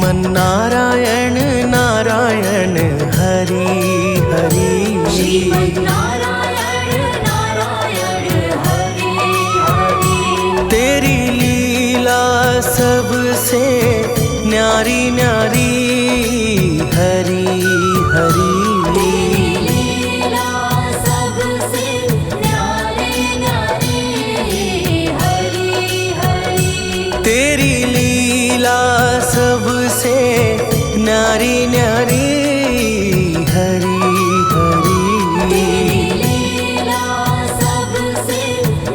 श्रीमन नारायण नारायण हरि हरि। श्रीमन नारायण नारायण हरि हरि। तेरी लीला सबसे न्यारी न्यारी हरि हरि। तेरी लीला सबसे न्यारी न्यारी हरि हरि। तेरी लीला सबसे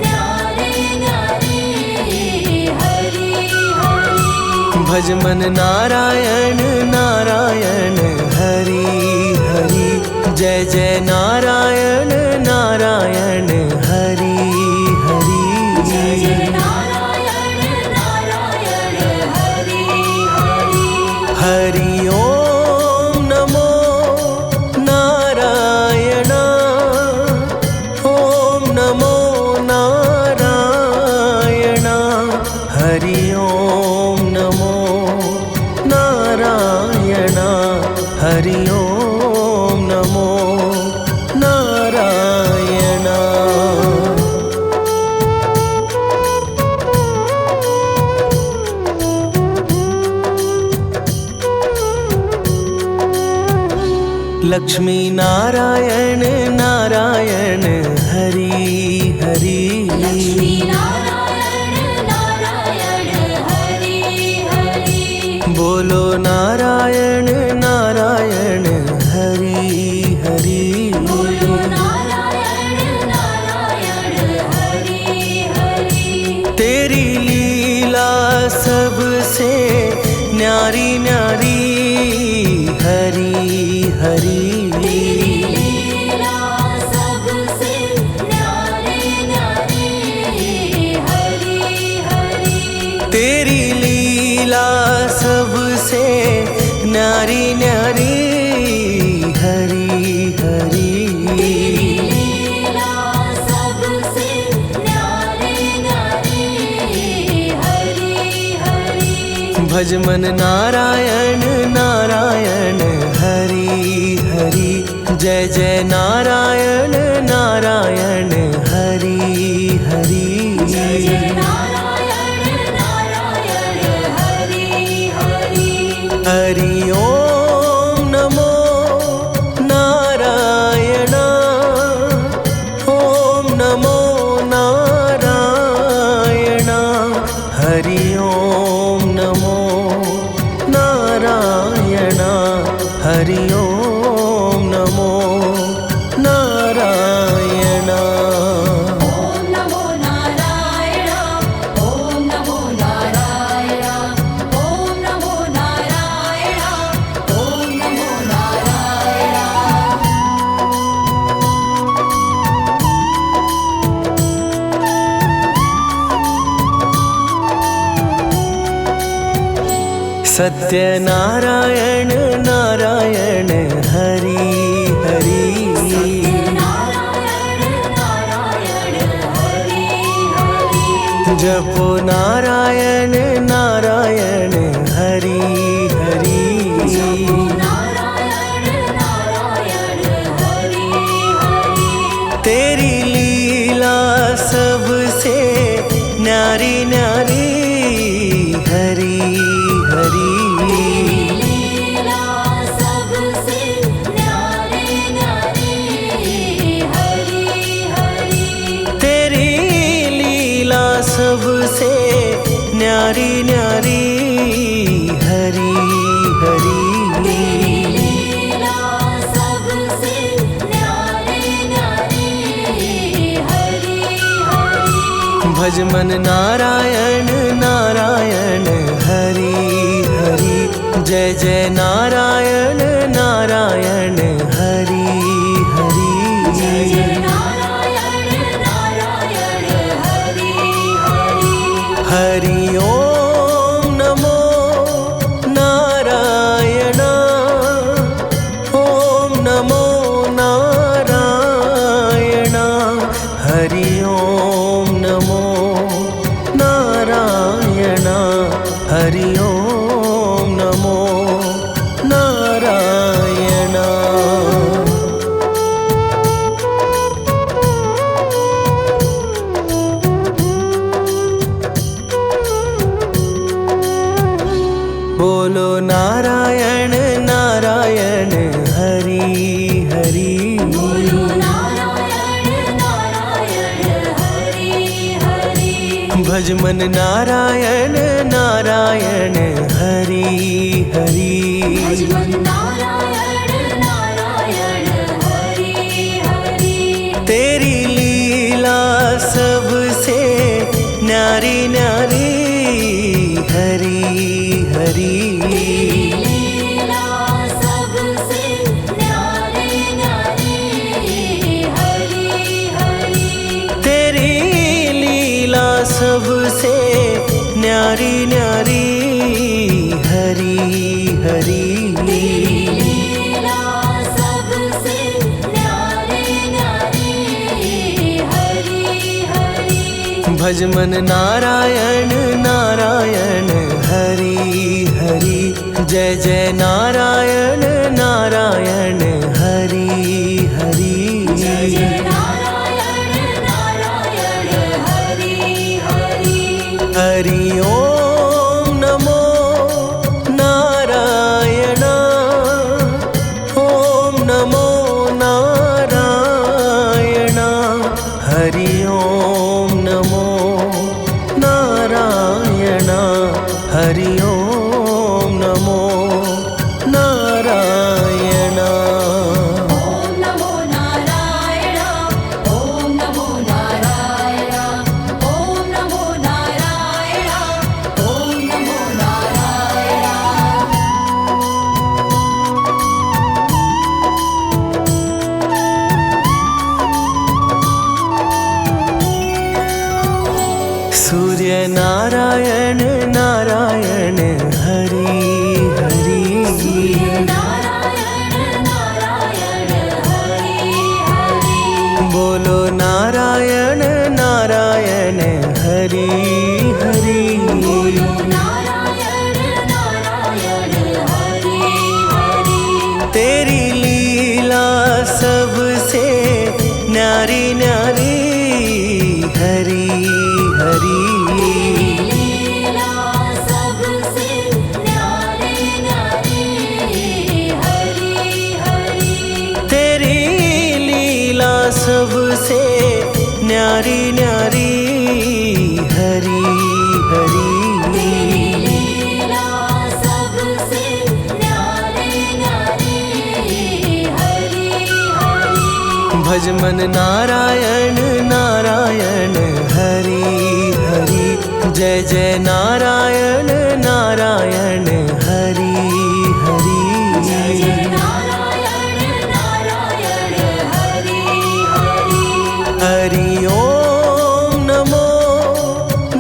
न्यारी न्यारी हरि हरि। भज मन नारायण नारायण हरि हरि। जय जय नारायण नारायण हरि हरि। जय जय नारायण नारायण हरि हरि। हरि ओम नमो नारायण। ओम नमो नारायण। हरि ओम नमो नारायण। हरि ओम नमो नारायण। लक्ष्मी नारायण नारायण हरि हरि। लक्ष्मी नारायण नारायण हरि हरि। बोलो नारायण नारायण हरि हरि। बोलो नारायण नारायण हरि हरि। तेरी लीला सबसे न्यारी न्यारी हरि हरि। तेरी लीला सबसे न्यारी न्यारी हरि हरि। तेरी लीला सबसे न्यारी न्यारी हरि हरि। तेरी लीला सबसे न्यारी न्यारी हरि हरि। भज मन नारायण नारायण हरि हरि। जय जय नारायण नारायण हरि हरि। जय जय नारायण नारायण हरि हरि। हरि ओम नमो नारायण। ओम नमो नारायण। हरि ओम नमो नारायण। हरि ओम नमो नारायण। ओम नमो नारायण। ओम नमो नारायण। ओम नमो नारायण। ओम नमो नारायण। सत्य नारायण नारायण हरि हरि। नारायण नारायण हरि हरि। जपो नारायण नारायण हरि हरि। नारायण नारायण हरि हरि। तेरी लीला सबसे न्यारी न्यारी हरि हरि। लीला सबसे न्यारी न्यारी हरि हरि। तेरी लीला सबसे न्यारी न्यारी हरि हरि। लीला सबसे न्यारी न्यारी हरि हरि। भज मन नारायण नारायण हरि हरि। जय जय नारायण नारायण हरि हरि। जय जय नारायण नारायण हरि हरि। हरि ओम नमो नारायण। ओम नमो नारायण। हरि ओम नमो नारायण। हरि ओम नमो बोलो नारायण नारायण हरि हरि। बोलो नारायण नारायण हरि हरि। भज मन नारायण नारायण हरि हरि। भज मन नारायण नारायण हरि हरि। तेरी लीला सबसे न्यारी न्यारी हरि हरि। लीला सबसे न्यारी न्यारी हरि हरि। तेरी लीला सबसे न्यारी न्यारी हरि हरि। लीला सबसे न्यारी न्यारी हरि हरि। भज मन नारायण नारायण हरि हरि। जय जय नारायण नारायण हरि हरि। जय जय नारायण नारायण हरि हरि। हरि ओम नमो नारायण। ओम नमो नारायण। हरि ओम नमो नारायण। हरि ओम नमो नारायण। ओम नमो नारायण। ओम नमो नारायण। ओम नमो नारायण। ओम नमो नारायण। सूर्य नारायण नारायण हरि हरि। नारायण नारायण हरि हरि। बोलो नारायण नारायण हरि हरि। बोलो नारायण नारायण हरि हरि। तेरी लीला सबसे न्यारी न्यारी हरि हरि। लीला सबसे न्यारी न्यारी हरि हरि। तेरी लीला सबसे न्यारी न्यारी हरि हरि। लीला सबसे न्यारी न्यारी हरि हरि। भज मन नारायण नारायण हरि हरि। जय जय नारायण नारायण हरि हरि। जय जय नारायण नारायण हरि हरि। हरि ओम नमो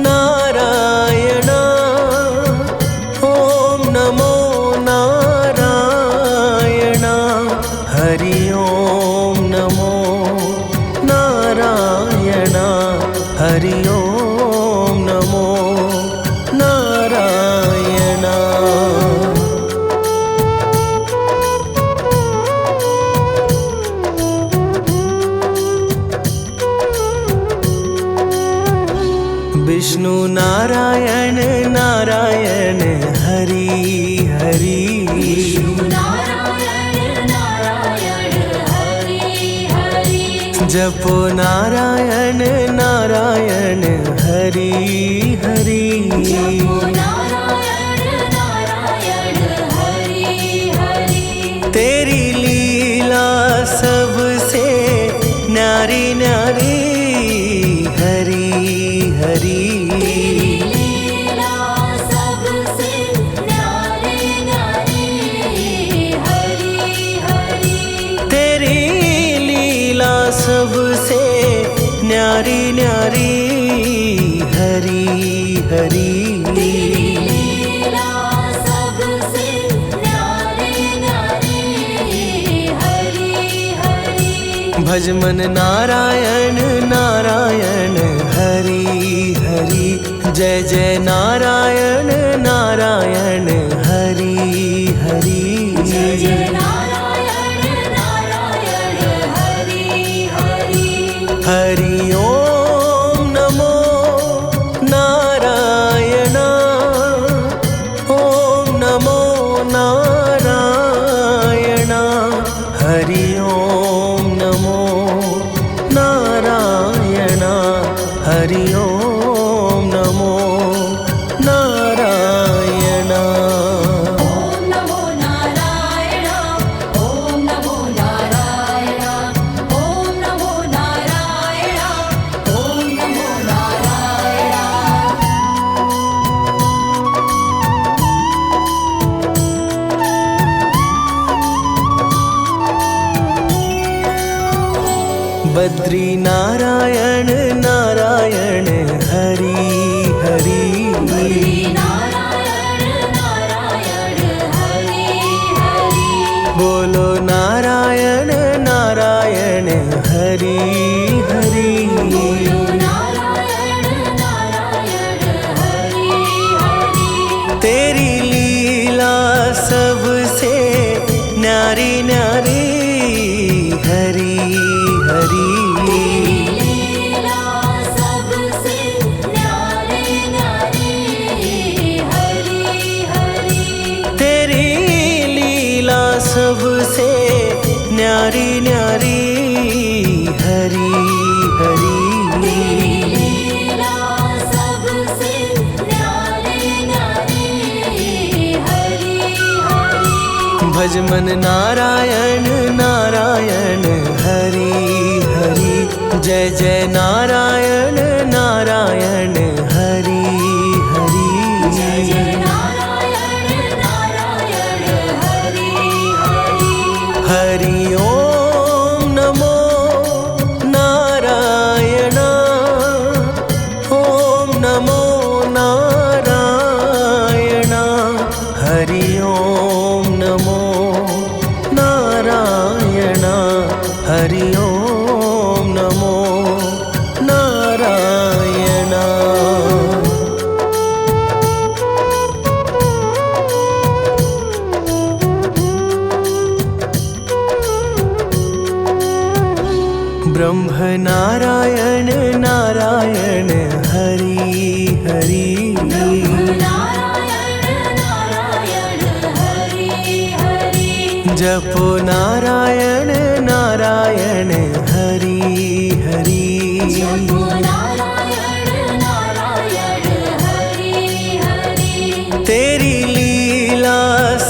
नारायण। ओम नमो नारायण। हरि ओम नमो नारायण। हरि ओम नमो नारायण। विष्णु नारायण नारायण हरि हरि। नारायण नारायण हरि हरि। जपो नारायण नारायण हरि हरि। जपो नारायण नारायण हरि हरि। तेरी लीला सबसे न्यारी न्यारी हरि हरि। लीला सबसे न्यारी न्यारी हरि हरि। तेरी लीला सबसे न्यारी न्यारी हरि हरि। लीला सबसे न्यारी न्यारी हरि हरि। भज मन नारायण नारायण हरि हरि। जय जय नारायण नारायण हरि हरि। जय जय नारायण नारायण हरि हरि। हरि ओम नमो नारायण। ओम नमो बद्री नारायण नारायण हरि हरि हरि नारायण नारायण हरि हरि बोलो नारायण नारायण हरि हरि बोलो नारायण नारायण हरि हरि तेरी लीला सबसे न्यारी न्यारी हरि हरि लीला सबसे न्यारे न्यारे हरि हरि तेरी लीला सबसे न्यारी न्यारी हरि हरि लीला सबसे न्यारे न्यारे हरि हरि भज मन नारायण नारायण हरि हरि जय जय नारायण नारायण हरि हरि जय जय नारायण नारायण हरि हरि हरि ओम नमो नारायण ओम नमो नारायण हरि ओम नमो नारायण हरि ओम नमो नारायण ब्रह्म नारायण नारायण हरि हरि नारायण नारायण हरि हरि जपो नारायण नारायण हरि हरि जपो नारायण नारायण हरि हरि तेरी लीला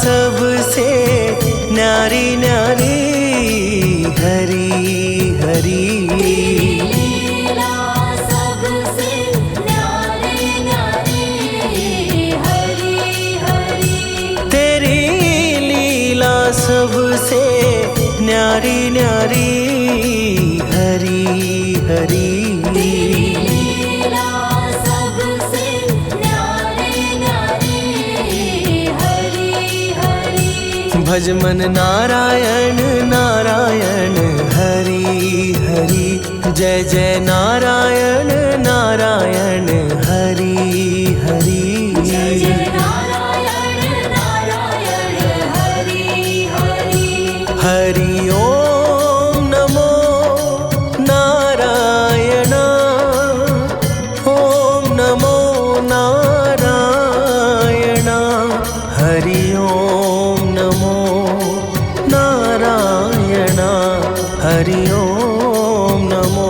सबसे न्यारी न्यारी हरि हरि लीला सबसे न्यारे न्यारे हरि हरि तेरी लीला सबसे न्यारी न्यारी हरि हरि लीला सबसे न्यारे न्यारे हरि हरि भज मन नारायण नारायण हरि हरि जय जय नारायण नारायण हरि हरि जय जय नारायण नारायण हरि हरि हरि ओम नमो नारायण ओम नमो नारायण हरि ओम नमो नारायण हरि ओम नमो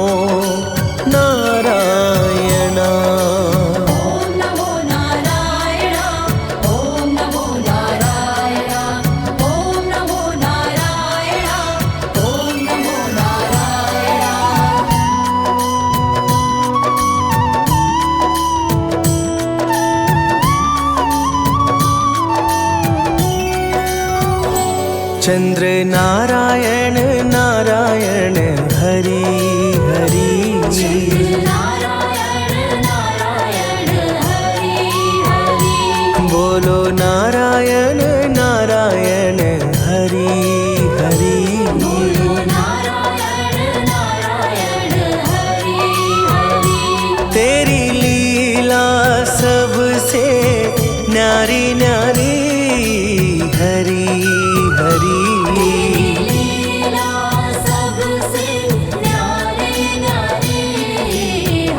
नारायण ओम नमो नारायण ओम नमो नारायण ओम नमो नारायण ओम नमो नारायण चंद्र नारायण नारायण हरि हरि नारायण नारायण हरि हरि बोलो नारायण नारायण हरि हरि बोलो नारायण नारायण हरि हरि तेरी लीला सबसे न्यारी न्यारी हरि हरि लीला सबसे न्यारे न्यारे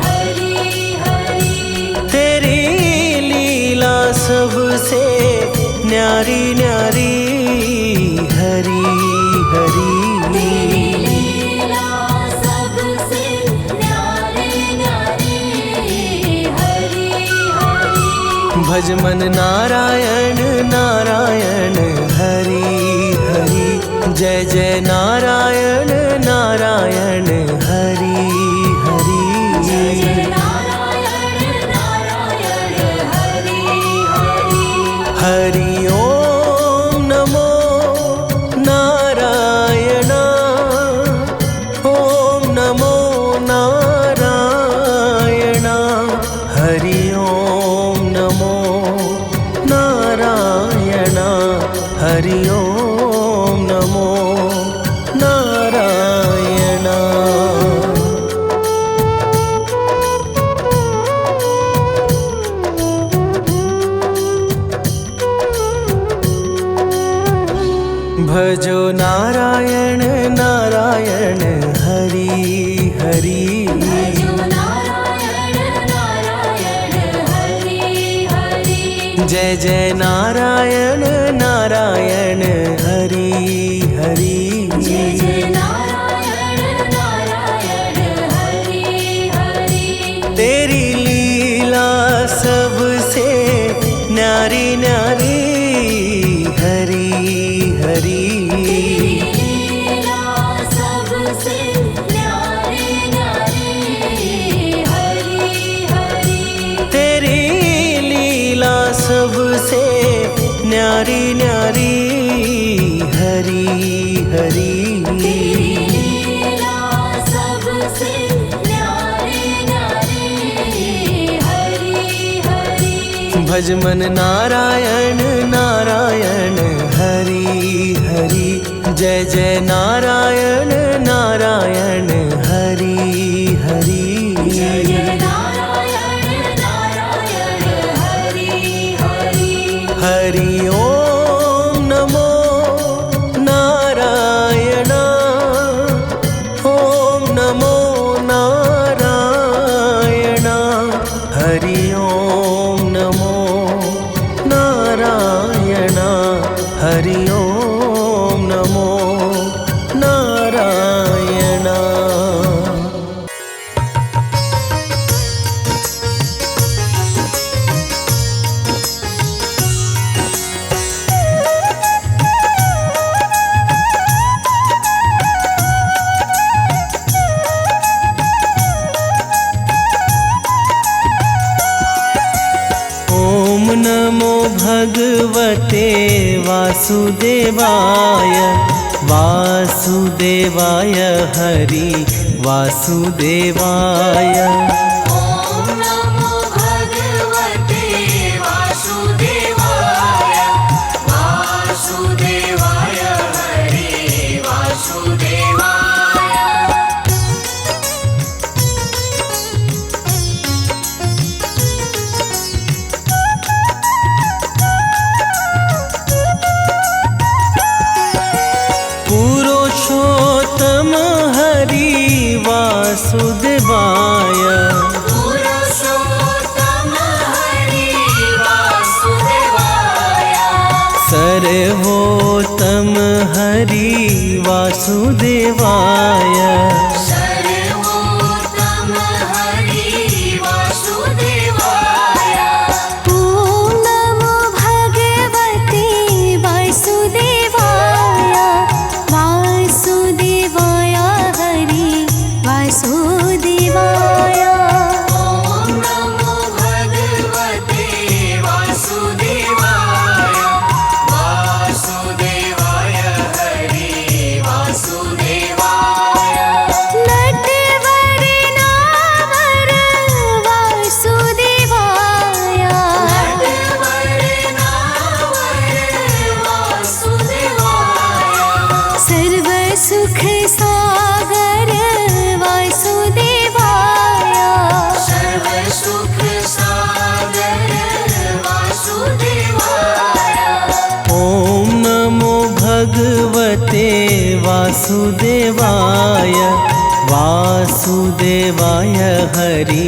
हरि हरि तेरी लीला सबसे न्यारी न्यारी हरि हरि लीला सबसे न्यारे न्यारे हरि हरि भज मन नारायण नारायण हरि हरि जय जय नारायण नारायण हरि हरि जय जय नारायण नारायण हरि हरि हरि ओम नमो नारायण ओम नमो भजो नारायण नारायण हरि हरि। भजो नारायण नारायण हरि हरि। जय जय नारायण नारायण हरि हरि। जय जय नारायण नारायण हरि हरि। तेरी लीला सबसे न्यारी न्यारी हरि हरि। तेरी लीला सबसे न्यारी न्यारी हरि हरि। तेरी लीला सबसे न्यारी न्यारी हरि हरि। तेरी लीला सबसे न्यारी न्यारी हरि हरि। भज मन नारायण नारायण हरि हरि। जय जय नारायण नारायण हरि हरि। जय जय नारायण नारायण हरि हरि। हरि ओम नमो नारायण। ओम नमो नारायण। हरि ओम नमो नारायण। हरि ओम नमो नारायण। ओम नमो भगवते वासुदेवाय। वासुदेवाय हरि वासुदेवाय। ओम नमो भगवते वासुदेवाय। वासुदेवाय हरि वासुदेवाय। पुरुषोत्तम हरि वासुदेवाय। पुरुषोत्तम हरि वासुदेवाय। सर्वोत्तम हरि वासुदेवाय। सर्वोत्तम हरि वासुदेवाय। ॐ नमो भगवते वासुदेवाय। वासुदेवाय हरि वासुदेवाय। ओम नमो भगवते वासुदेवाय। वासुदेवाय हरि वासुदेवाय। नटवर नावर वासुदेवाय। नटवर नावर वासुदेवाय। सर्व सुख सागर वासुदेवाय। सर्व सुख सागर वासुदेवाय। ओम नमो भगवते वासुदेवाय। वासुदेवाय हरि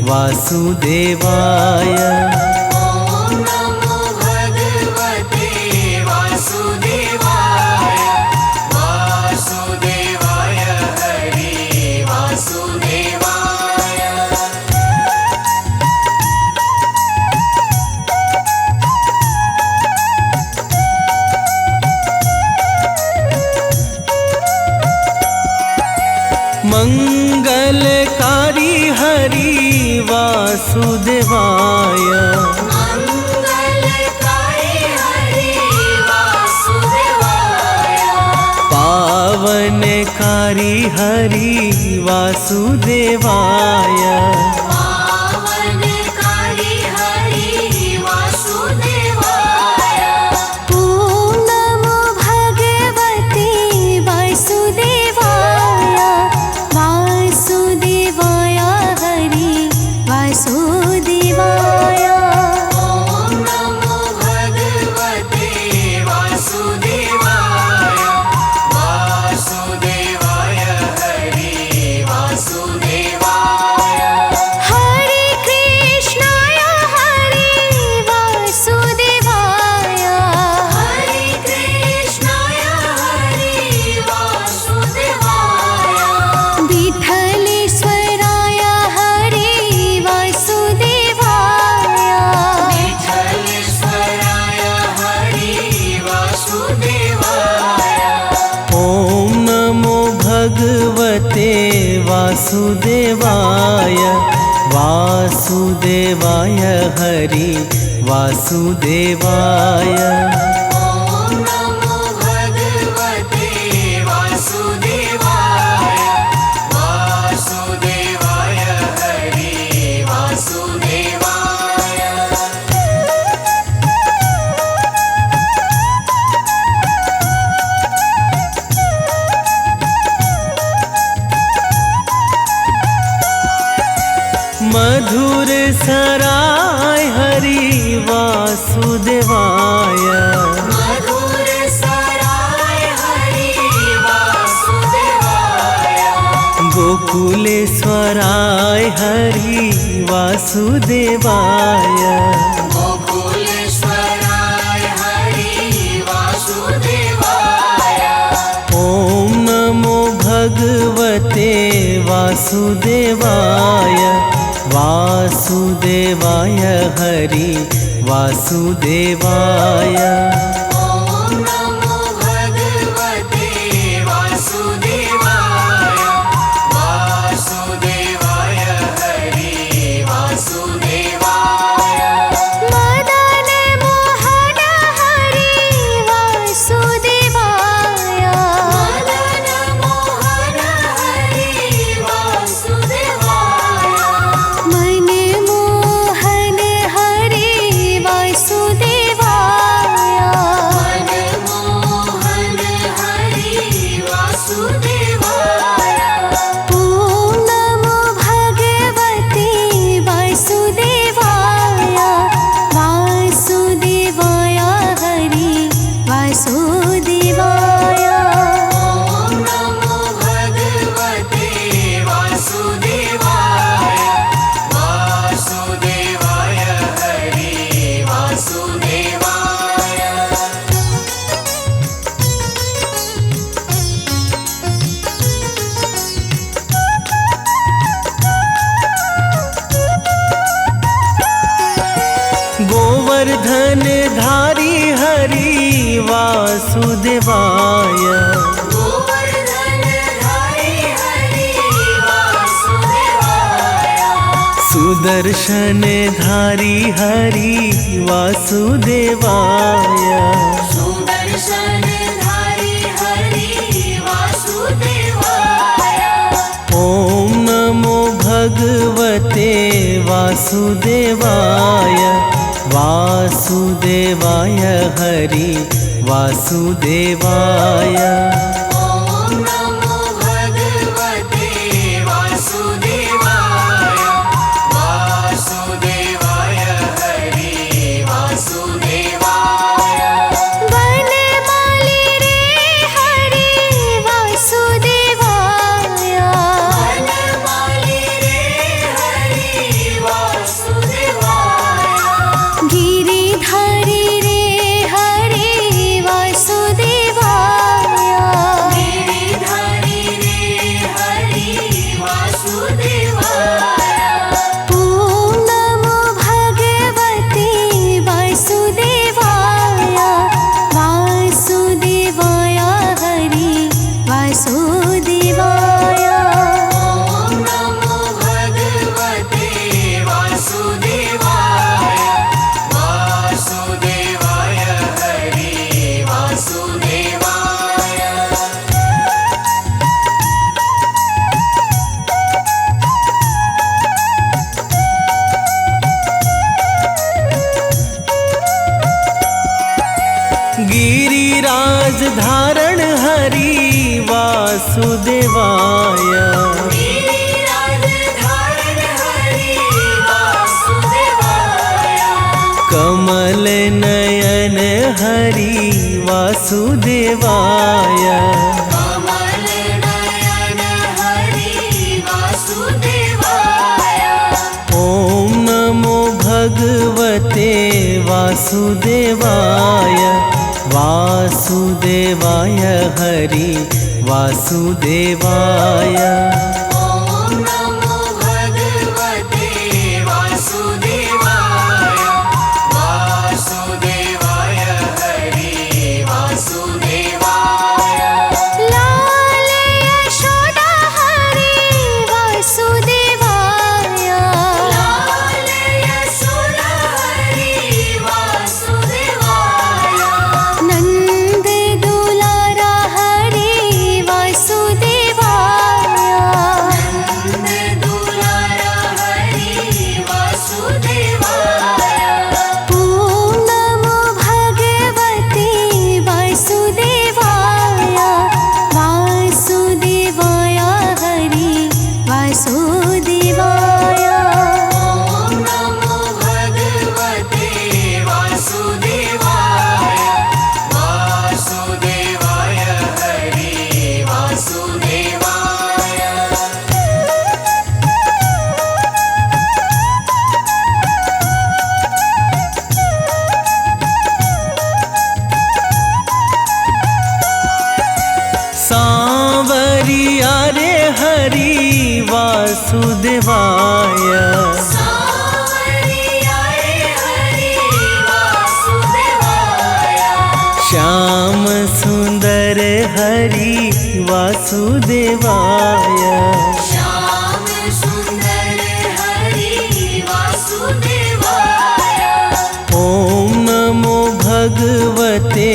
वासुदेवाय। ओम नमो भगवते वासुदेवाय। वासुदेवाय हरि वासुदेवाय। मंगलकारी हरि वासुदेवाय। मंगलकारी हरि वासुदेवाय। पावनकारी हरि वासुदेवाय। पावनकारी हरि वासुदेवाय। ॐ नमो भगवते वासुदेवाय। वासुदेवाय हरि वासुदेवाय। ओम नमो भगवते वासुदेवाय। वासुदेवाय वासुदेवाय हरि वासुदेवाय। ॐ नमो भगवते वासुदेवाय वासुदेवाय हरि वासुदेवाय। मधुर सराय हरि वासुदेवाय मधुर सराय हरि वासुदेवाय। गोकुलेश्वराय हरि वासुदेवाय गोकुलेश्वराय हरि वासुदेवाय। ॐ नमो भगवते वासुदेवाय वासुदेवाय हरि वासुदेवाय। ॐ नमो भगवते वासुदेवाय वासुदेवाय हरि वासुदेवाय। मदन मोहन हरि वासुदेवाय मदन मोहन हरि वासुदेवाय। मन मोहन हरि वासुदेवाय मनमोहन हरि वासुदेवाय। ॐ नमो भगवते वासुदेवाय वासुदेवाय हरि वासुदेवाय। ॐ नमो भगवते वासुदेवाय वासुदेवाय हरि वासुदेवाय। गोवर्धन धारी हरि वासुदेवाय गोवर्धन धारी हरि वासुदेवाय। सुदर्शन धारी हरि वासुदेवाय सुदर्शन धारी हरि वासुदेवाय। ॐ नमो भगवते वासुदेवाय वासुदेवाय हरि वासुदेवाय। ॐ नमो भगवते वासुदेवाय वासुदेवाय हरि वासुदेवाय। वनमाली रे हरि वासुदेवाय वनमाली रे हरि वासुदेवाय। गिरिधारी रे हरि वासुदेवाय गिरिधारी रे हरि वासुदेवाय। ॐ नमो भगवते वासुदेवाय वासुदेवाय हरि वासुदेवाय। ॐ नमो भगवते वासुदेवाय वासुदेवाय हरि वासुदेवाय। गिरिराज धारण हरि वासुदेवाय गिरिराज धारण हरि वासुदेवाय। कमल नयन हरि वासुदेवाय कमल नयन हरि वासुदेवाय। ॐ नमो भगवते वासुदेवाय वासुदेवाय हरि वासुदेवाय। ॐ नमो भगवते वासुदेवाय वासुदेवाय हरि वासुदेवाय। लाल यशोदा हरि श्याम सुंदर हरि वासुदेवाय। श्याम सुंदर हरि वासुदेवाय। ॐ नमो भगवते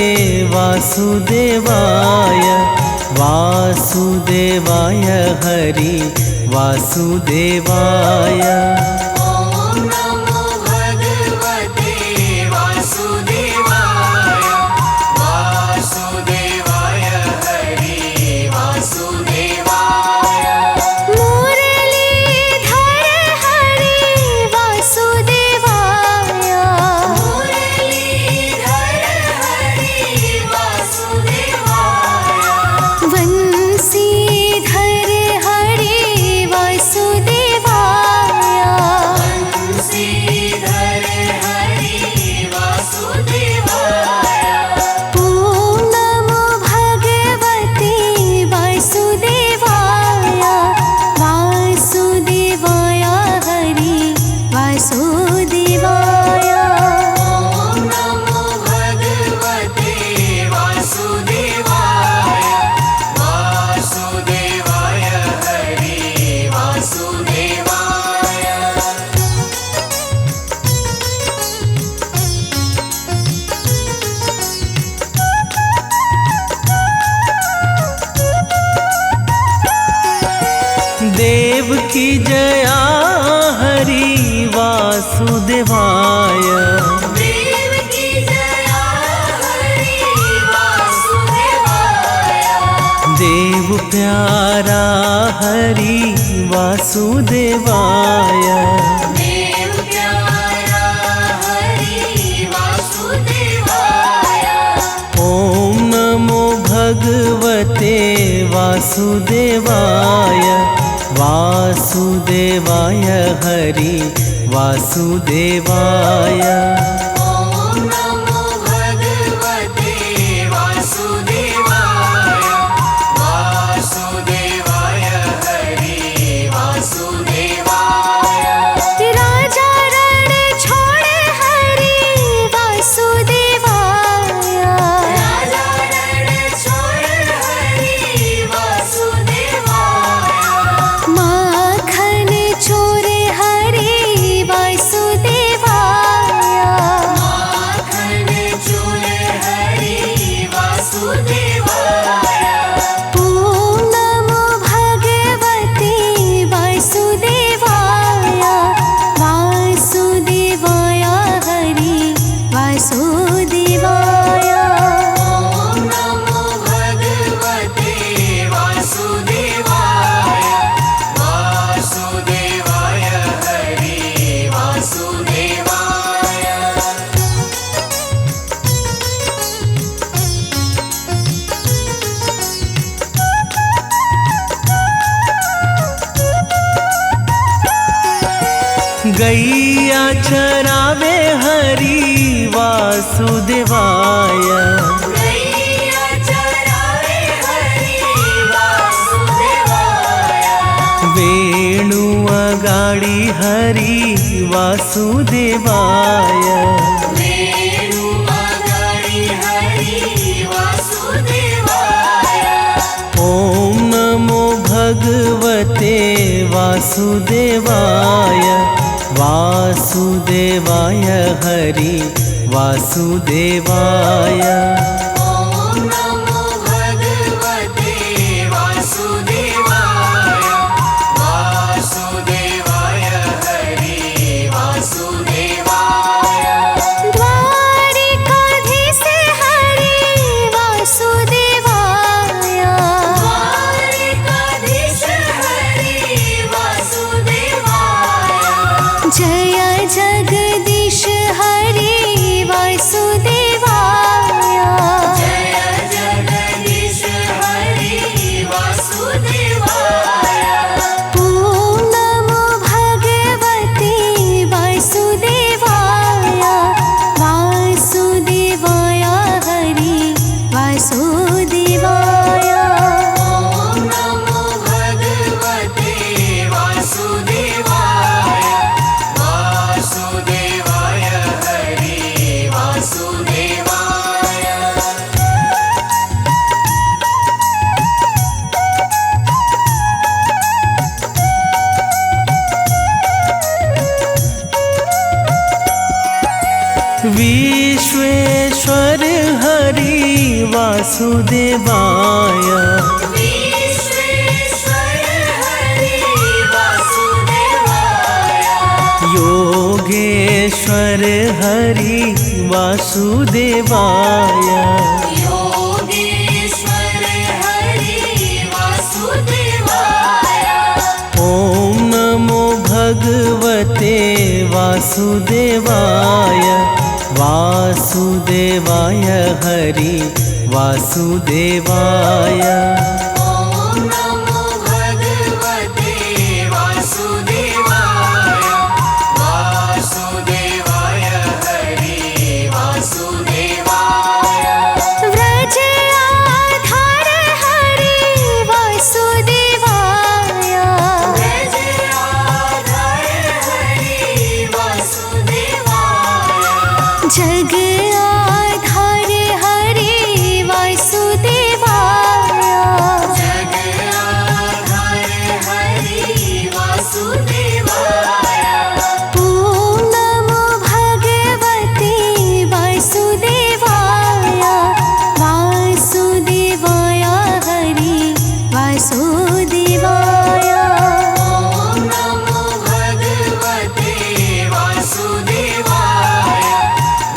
वासुदेवाय। वासुदेवाय हरि वासुदेवाय। ॐ नमो भगवते वासुदेवाय। वासुदेवाय हरि वासुदेवाय। मुरलीधर हरि वासुदेवाय। मुरलीधर हरि वासुदेवाय। वंशीधर हरि वासुदेवाय। वंशीधर हरि वासुदेवाय। ॐ नमो भगवते वासुदेवाय। वासुदेवाय हरि वासुदेवाय। ॐ नमो भगवते वासुदेवाय। वासुदेवाय हरि वासुदेवाय। देव की जया हरि वासुदेवाय। देव की जया हरि वासुदेवाय। देव प्यारा हरि वासुदेवाय। देव प्यारा हरि वासुदेवाय। ॐ नमो भगवते वासुदेवाय। वासुदेवाय हरि वासुदेवाय। ॐ नमो भगवते वासुदेवाय। वासुदेवाय हरि वासुदेवाय। राजा रण छोड़ हरि वासुदेवाय। राजा रण छोड़ हरि वासुदेवाय। माखन चोर हरि वासुदेवाय। माखन चूर हरि वासुदेवाय। ॐ नमो भगवते वासुदेवाय। वासुदेवाय हरि वासुदेवाय। ॐ नमो भगवते वासुदेवाय। वासुदेवाय हरि वासुदेवाय। गैया चरावे हरि वासुदेवाय। गैया चरावे हरि वासुदेवाय। वेणु अगाड़ी हरि वासुदेवाय। वेणु अगाड़ी हरि वासुदेवाय। ॐ नमो भगवते वासुदेवाय। वासुदेवाय हरि वासुदेवाय। ॐ नमो भगवते वासुदेवाय। वासुदेवाय हरि वासुदेवाय। द्वारिकाधीश हरि वासुदेवाय। द्वारिकाधीश हरि वासुदेवाय। जय जगदीश हरि वासुदेवाय। विश्वेश्वर हरि वासुदेवाय विश्वेश्वर हरि वासुदेवाय योगेश्वर हरि वासुदेवाय योगेश्वर हरि वासुदेवाय ॐ नमो भगवते वासुदेवाय वासुदेवाय हरि वासुदेवाय ॐ नमो भगवते वासुदेवाय वासुदेवाय हरि वासुदेवाय व्रज आधार हरि वासुदेवाय व्रज आधार हरि वासुदेवाय जग आधार हरि वासुदेवाय जग आधार हरि वासुदेवाय ॐ नमो भगवते वासुदेवाय वासुदेवाय हरि वासुदेवाय ॐ नमो भगवते वासुदेवाय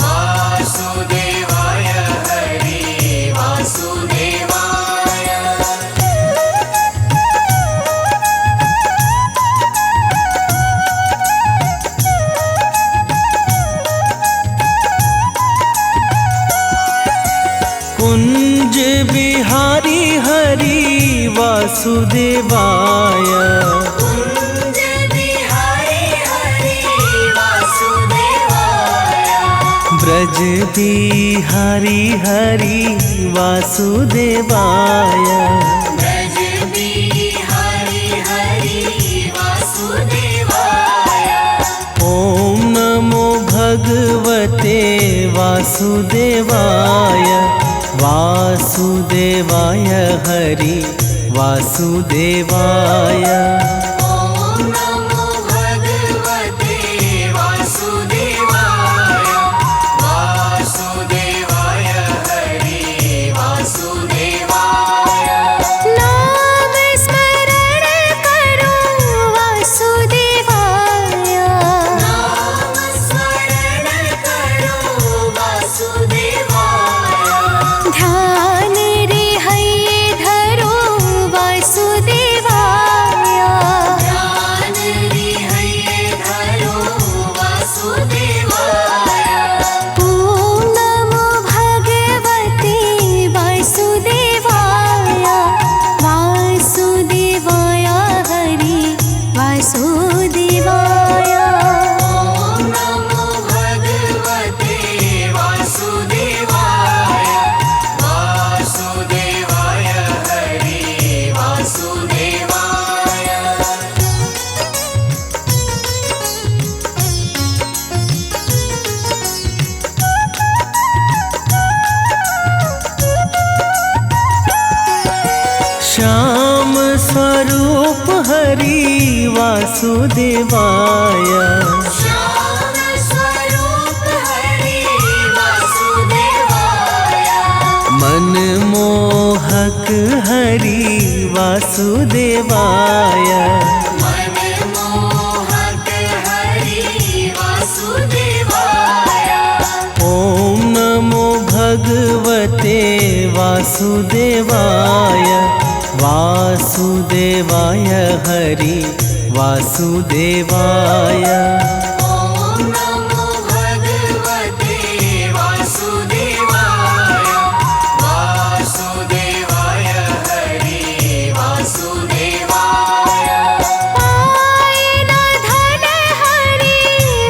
वासुदेवाय हरि वासुदेवाय कुंज बिहारी हरि वासुदेवाय कुंज बिहारी हरि वासुदेवाय ब्रज बिहारी हरि वासुदेवाय ब्रज बिहारी हरि वासुदेवाय ॐ नमो भगवते वासुदेवाय वासुदेवाय हरि वासुदेवाय ॐ नमो भगवते वासुदेवाय वासुदेवाय हरि वासुदेवाय नाम स्मरण करो वासुदेवाय नाम स्मरण करो वासुदेवाय ध्यान रे है धरो वासुदेवाय ध्यान रे है धरो वासुदेवाय ॐ नमो भगवते वासुदेवाय वासुदेवाय हरि वासुदेवाय ॐ नमो भगवते वासुदेवाय वासुदेवाय हरि वासुदेवाय श्याम स्वरूप हरि वासुदेवाय श्याम स्वरूप हरि वासुदेवाय मनमोहक हरि वासुदेवाय मनमोहक हरि वासुदेवाय ॐ नमो भगवते वासुदेवाय वासुदेवाय हरि वासुदेवाय ॐ नमो भगवते वासुदेवाय वासुदेवाय हरि वासुदेवाय पाय न धन हरि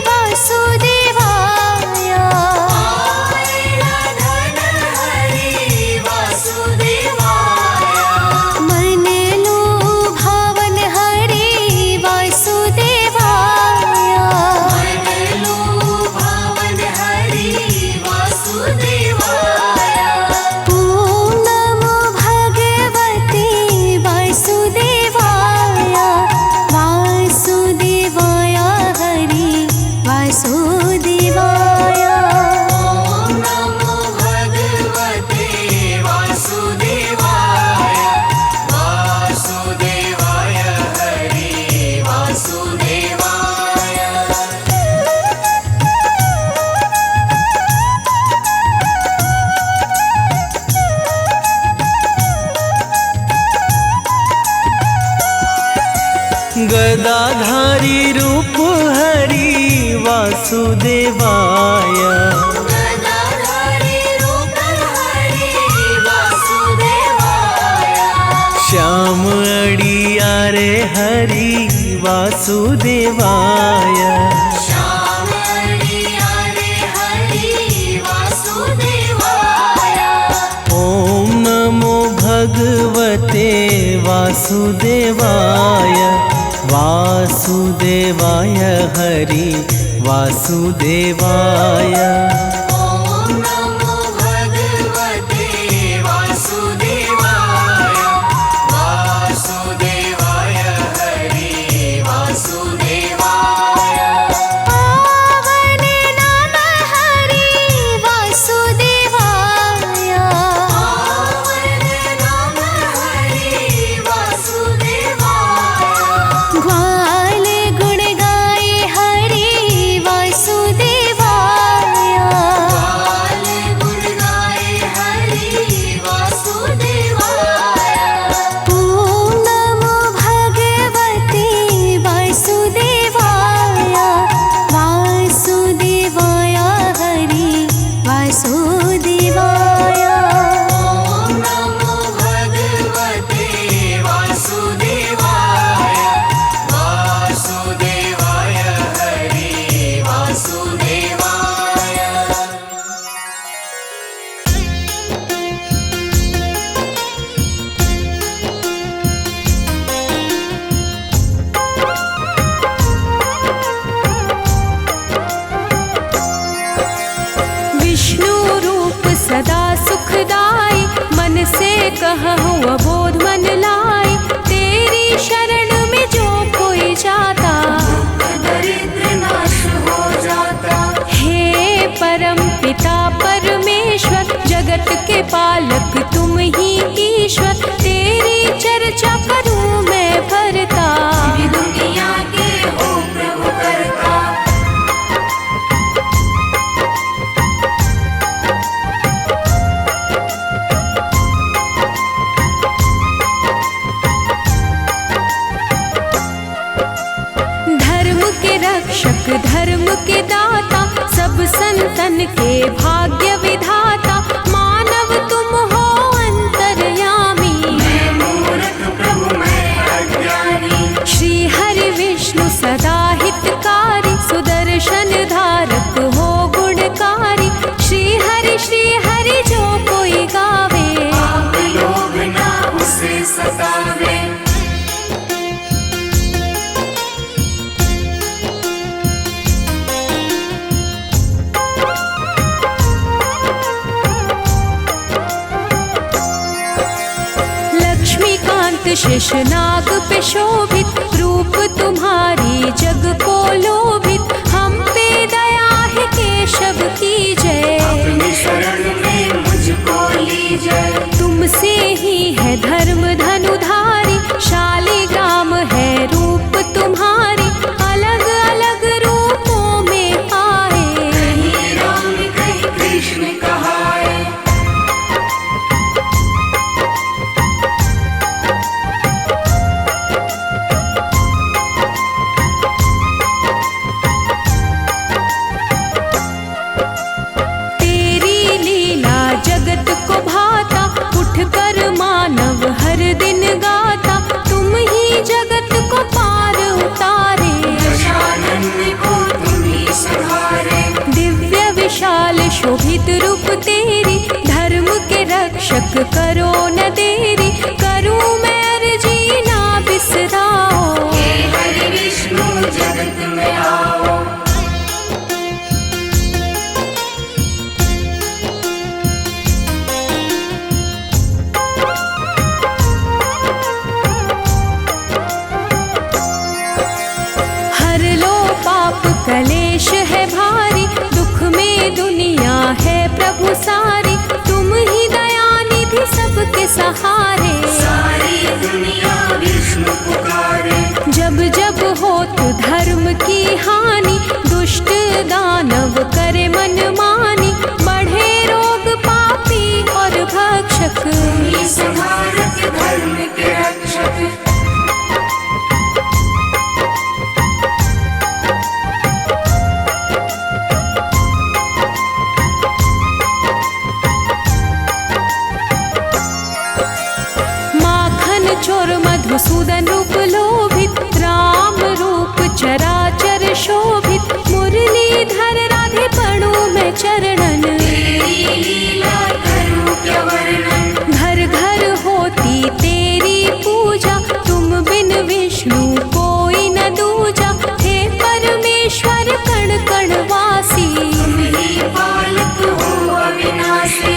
वासुदेवाय आयन धन हरि वासुदेवाय मन लो भावन हरि वासुदेवाय गदाधारी रूप हरि वासुदेवाय। गदाधारी रूप हरि वासुदेवाय। श्याम अड़ियारे हरि वासुदेवाय। श्याम अड़ियारे हरि वासुदेवाय। ओम नमो भगवते वासुदेवाय। वासुदेवाय हरि वासुदेवाय। ओम नमो भगवते वासुदेवाय। वासुदेवाय हरि वासुदेवाय। पावन नाम हरि वासुदेवाय। पावन नाम हरि वासुदेवाय। ग्वाल गुण गाए हरि वासुदेवाय। बाल गुण गाए हरि वासुदेवाय। ओम नमो भगवते वासुदेवाय। वासुदेवाय हरि वासुदेवाय। ओम नमो भगवते वासुदेवाय। वासुदेवाय हरि वासुदेवाय। विष्णु रूप सदा सुखदाई, मन से कहूँ अबोध मन लाई। तेरी शरण में जो कोई जाता, दरिद्र नाश हो जाता। हे परम पिता परमेश्वर, जगत के पालक तुम ही ईश्वर। तेरी चर्चा करूँ मैं भरता, दुनिया के हो प्रभु करता। धर्म के रक्षक धर्म के दाता, सब संतन के भाग्य विधाता। मानव तुम हो अंतर्यामी, मैं मूर्ख प्रभु मैं अज्ञानी। श्री हरि विष्णु सदा हितकारी, सुदर्शन धारक हो गुणकारी। श्री हरि जो कोई गावे, पाप लोभ ना उसे सतावे। लक्ष्मीकांत शेषनाग पे शोभित, रूप तुम्हारी जग को लोभित। हम पे दया है केशव की जय, अपनी शरण में मुझको लीजिए। तुमसे ही है धर्म धनुधारी। शालिग्राम है रूप तुम्हारी, अलग अलग रूपों में आए। कहीं राम कहीं कृष्ण कहाए। तेरी लीला जगत को भाता, उठ कर मानव हर दिन गाता। तुम ही जगत को पार उतारे, दशानन को तुम ही संहारे। दिव्य विशाल शोभित रूप तेरी। धर्म के रक्षक करो न देरी, करूँ मैं अर्जी ना बिसराओ। हे हरि विष्णु जगत में आओ। हर लो पाप कलेश है भारी, दुख में दुनिया है प्रभु सारी। तुम ही दयानिधि सबके सहारे, सारी दुनिया विष्णु पुकारे। जब जब होत धर्म की हानि, दुष्ट दानव करे मनमानी। बढ़े रोग पापी और भक्षक, ही संहारक धर्म के रक्षक। मधुसूदन रूप लोभित, राम रूप चराचर शोभित, मुरलीधर राधे पड़ू मैं चरणन, तेरी लीला करूं क्या वर्णन। घर घर होती तेरी पूजा, तुम बिन विष्णु कोई न दूजा, हे परमेश्वर कण कण वासी, तुम ही पालक हो अविनाशी।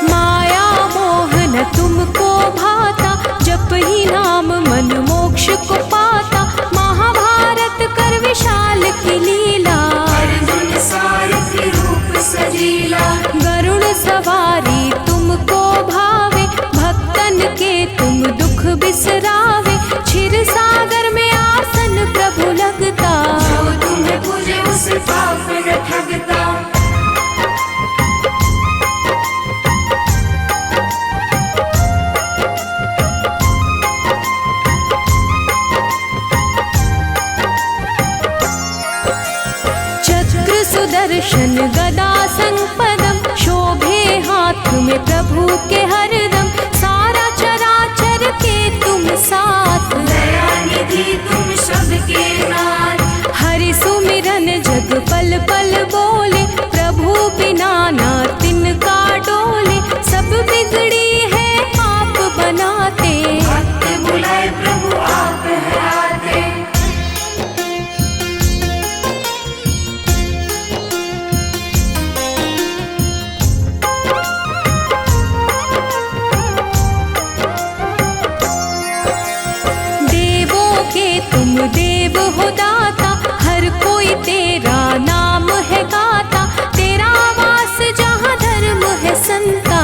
माया मोह न तुमको भाता, जप ही नाम मन मोक्ष को पाता, महाभारत कर विशाल की लीला, अर्जुन सारथी रूप सजीला। गरुड़ सवारी तुमको भावे, भक्तन के तुम दुख बिसरावे, क्षीर सागर में आसन प्रभु लगता, जो तुम्हें पूजे उसे पाप न ठगता। चक्र सुदर्शन गदा संपदम, शोभे हाथ में प्रभु के हरदम, सारा चराचर के तुम साथ, दयानिधि तुम सबके नाथ। हरि सुमिरन जग पल पल बोले, प्रभु बिना ना तिनका डोले, सब बिगड़ी है आप बनाते, भक्त बुलाए प्रभु आप है आते। देवों के तुम देव हो दाता, हर कोई तेरा नाम है गाता, तेरा वास जहाँ धर्म है संता,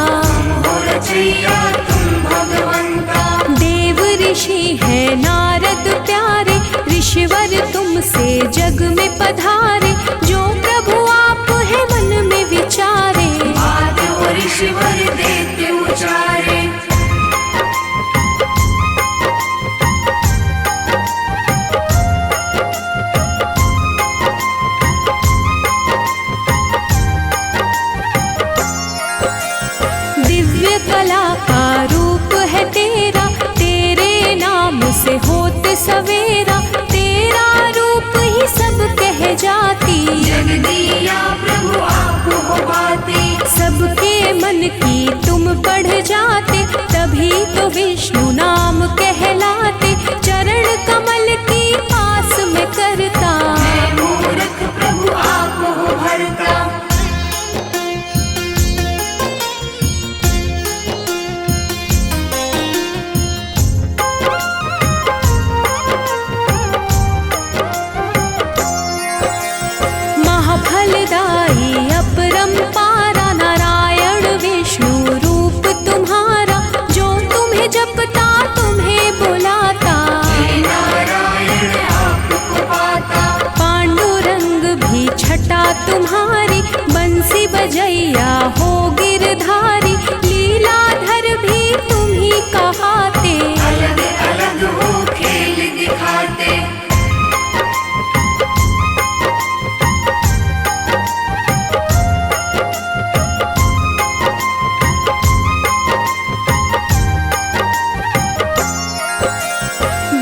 हो रचैया तुम भगवंता। देव ऋषि है नारद प्यारे, ऋषिवर तुमसे जग में पधारे, जो प्रभु आप है मन में विचारे, बात और ऋषिवर देते उचारे। दिव्य कला का रूप है तेरा, तेरे नाम से होत सवेरा, तेरा रूप ही सब कह जाती, जग दिया प्रभु आप हो बाती। सबके मन की तुम पढ़ जाते, तभी तो विष्णु नाम कहलाते, चरण कमल की पास में करता, मैं मूर्ख प्रभु आप हो भरता। महाफलदायी अपरंपारा, नारायण विष्णु रूप तुम्हारा, जो तुम्हें जपता तुम्हें बुलाता, हे नारायण आपको पाता। पांडुरंग भी छटा तुम्हारी, बंसी बजैया हो गिरधारी, लीलाधर भी तुम ही कहाते, अलग अलग हो खेल दिखाते।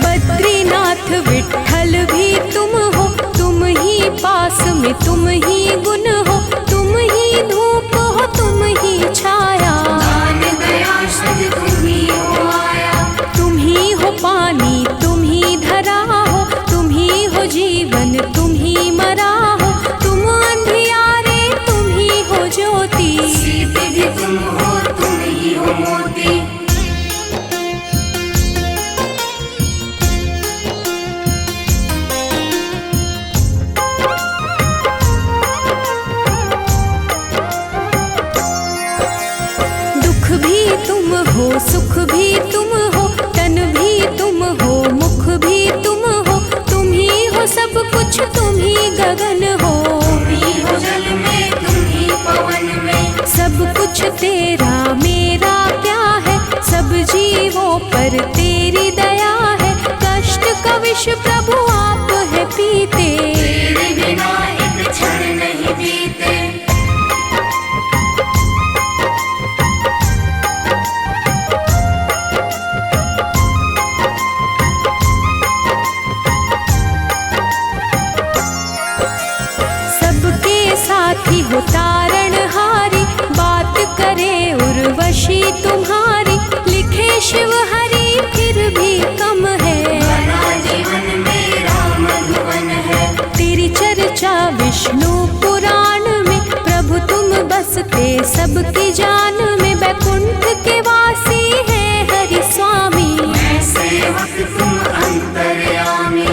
बद्रीनाथ विठ्ठल भी तुम हो, तुम ही पास में तुम ही गुण हो, तुम ही धूप हो तुम ही छाया, दान दया सद तुम ही हो आया। तुम ही हो पानी तुम ही धरा हो, तुम ही हो जीवन तुम ही मरा हो, तुम अंधियारे तुम ही हो ज्योति, सीते भी तुम हो तुम ही हो मोती। दुख भी तुम हो सुख भी तुम हो, तन भी तुम हो मुख भी तुम हो, तुम ही हो सब कुछ तुम ही गगन हो, तुम ही हो जल में तुम ही पवन में। सब कुछ तेरा मेरा क्या है, सब जीवों पर तेरी दया है, कष्ट कविश प्रभु तुम्हारी, लिखे शिव हरि फिर भी कम है। बना जीवन मेरा मधुबन है। तेरी चर्चा विष्णु पुराण में, प्रभु तुम बसते सबकी जान में। वैकुंठ के वासी है हरि स्वामी, मैं सेवक तुम अंतर्यामी।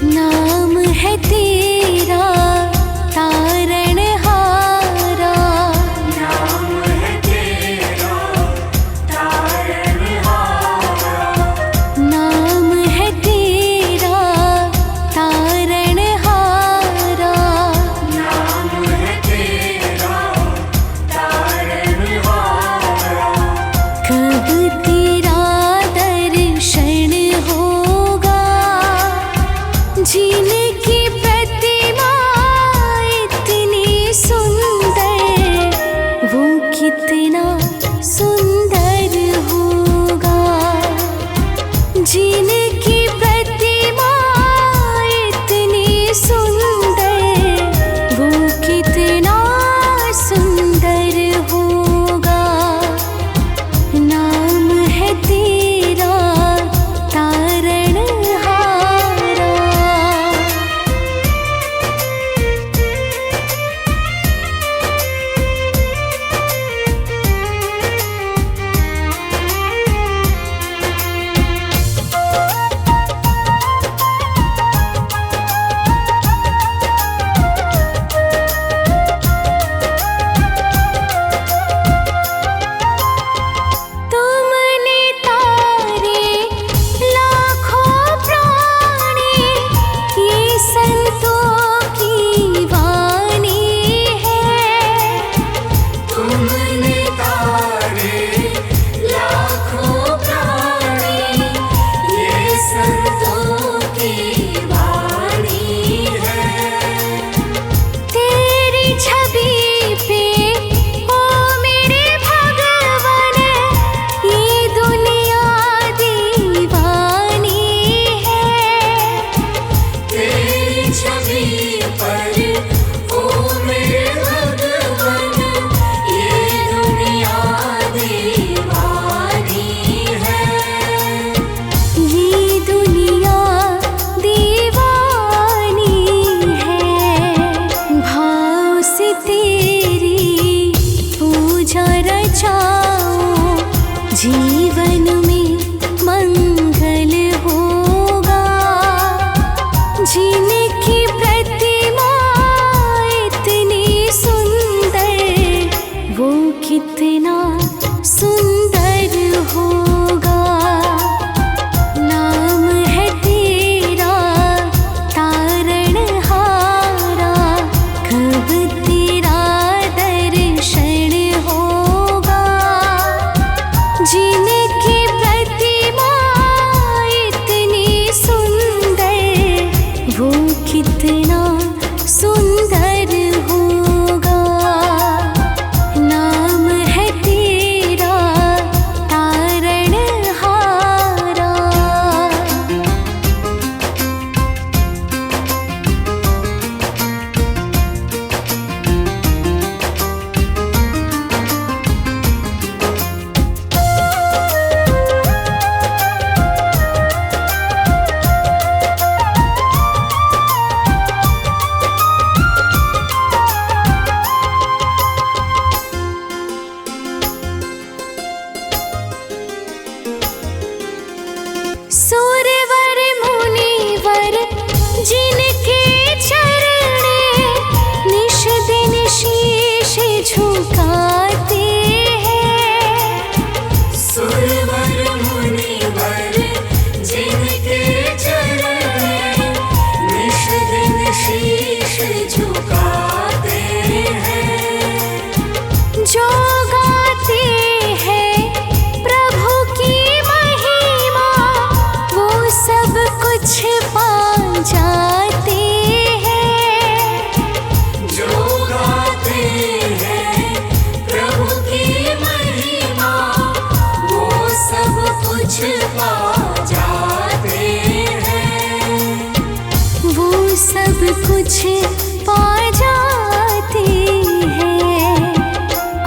नाम है तेरा तारणहारा, नाम है तेरा तारणहारा। नाम है तेरा तारणहारा। नाम है तेरा तारणहारा। कब तेरा दर्शन होगा, जिनकी प्रतिमा इतनी सुंदर, वो कितना सुंदर होगा। जिनकी प्रतिमा इतनी सुंदर, वो कितना सुंदर होगा। नाम है तेरा तारणहारा। तुमने तारे लाखों प्राणी, ये संतों की वाणी है। तुमने तारे लाखों प्राणी, ये संतों की वाणी है। तेरी छवि पे ओ मेरे भगवान, ये दुनिया दीवानी है। तेरी छवि पर ओ मेरे भगवन, ये दुनिया दीवानी है। ये दुनिया दीवानी है। भाव से तेरी पूजा रचाओ, जीवन में मंगल होगा। जिनकी प्रतिमा इतनी सुंदर, वो कितना सुंदर होगा। नाम है तेरा तारणहारा, कब तेरा दर्शन होगा। जिनकी प्रतिमा इतनी सुंदर, वो कितना सुंदर होगा। नाम है तेरा तारणहारा। सूरवर मुनिवर जिनके चरणे, निश दिन शीश झुकाते हैं। सुरवर मुनिवर जिनके चरण, निश दिन शीश झुकाते हैं। जोग कुछ पा जाती है।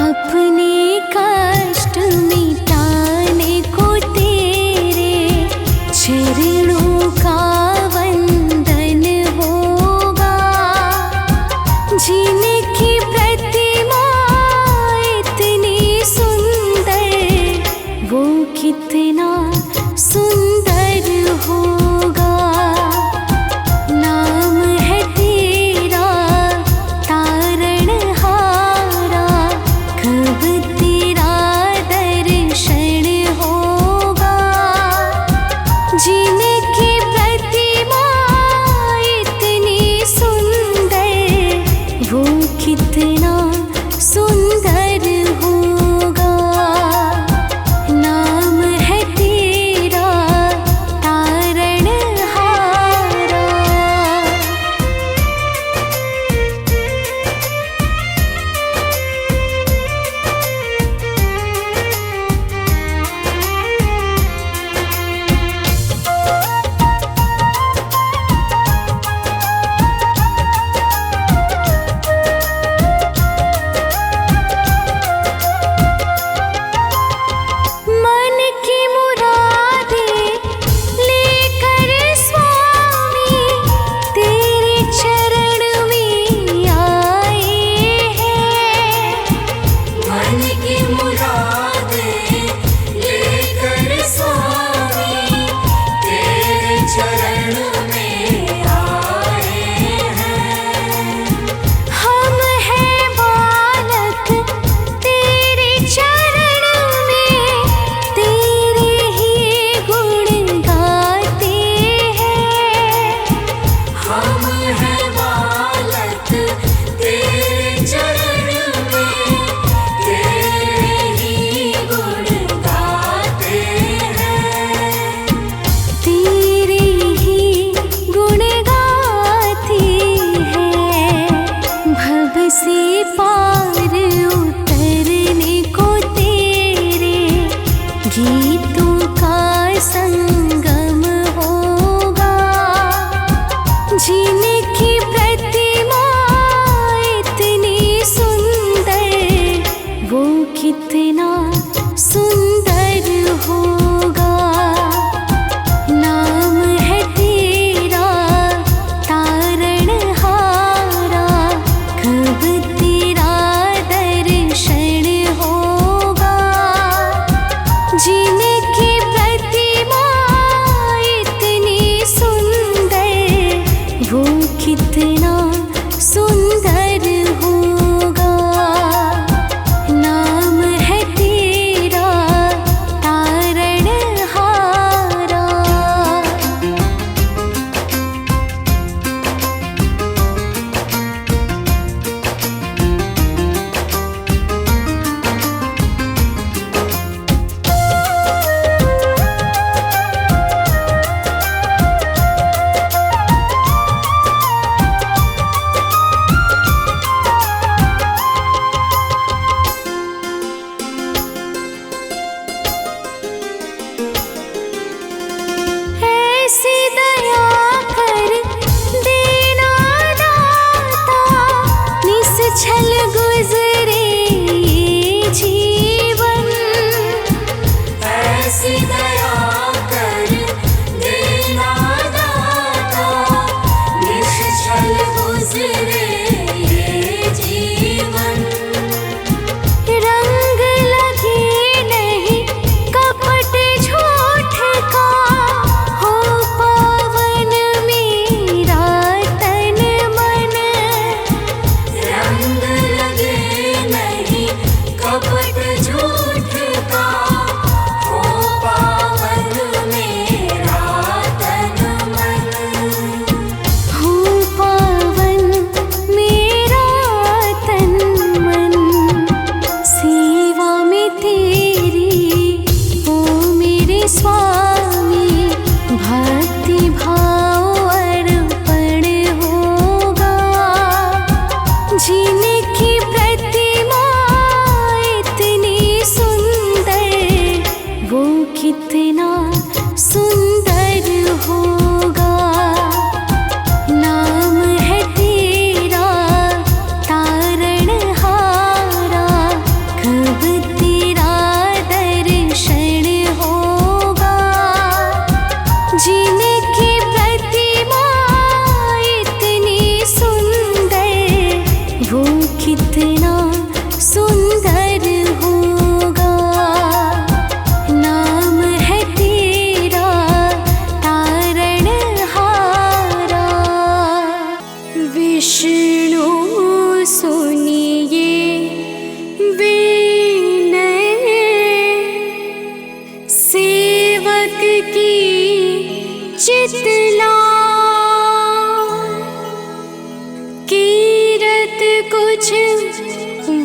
अपने कष्ट मिटाने को तेरे चरणों का वंदन होगा। जिनकी प्रतिमा इतनी सुंदर, वो कितना सुंदर होगा। नाम है तेरा तारणहारा, कब तेरा दर्शन होगा। जिनकी प्रतिमा इतनी सुंदर, वो कितना सुंदर होगा। नाम है तेरा तारणहारा। मन की मुरादें लेकर स्वामी तेरे चरण में आए हैं। मन की मुरादें लेकर स्वामी तेरे चरण में आए हैं। हम हैं बालक तेरे चरण में, तेरे ही गुण गाते हैं। हम हैं बालक तेरे चरण में, तेरे ही गुण गाते हैं। तेरे ही गुण गाती है। भव से पार उतरने को तेरे गीतों का संगम होगा। जिनकी प्रतिमा इतनी सुंदर, वो कितना सुंदर होगा। नाम है तेरा तारणहारा, कब तेरा दर्शन होगा। जिनकी प्रतिमा इतनी सुंदर, वो कितना सुंदर होगा। नाम है तेरा तारणहारा।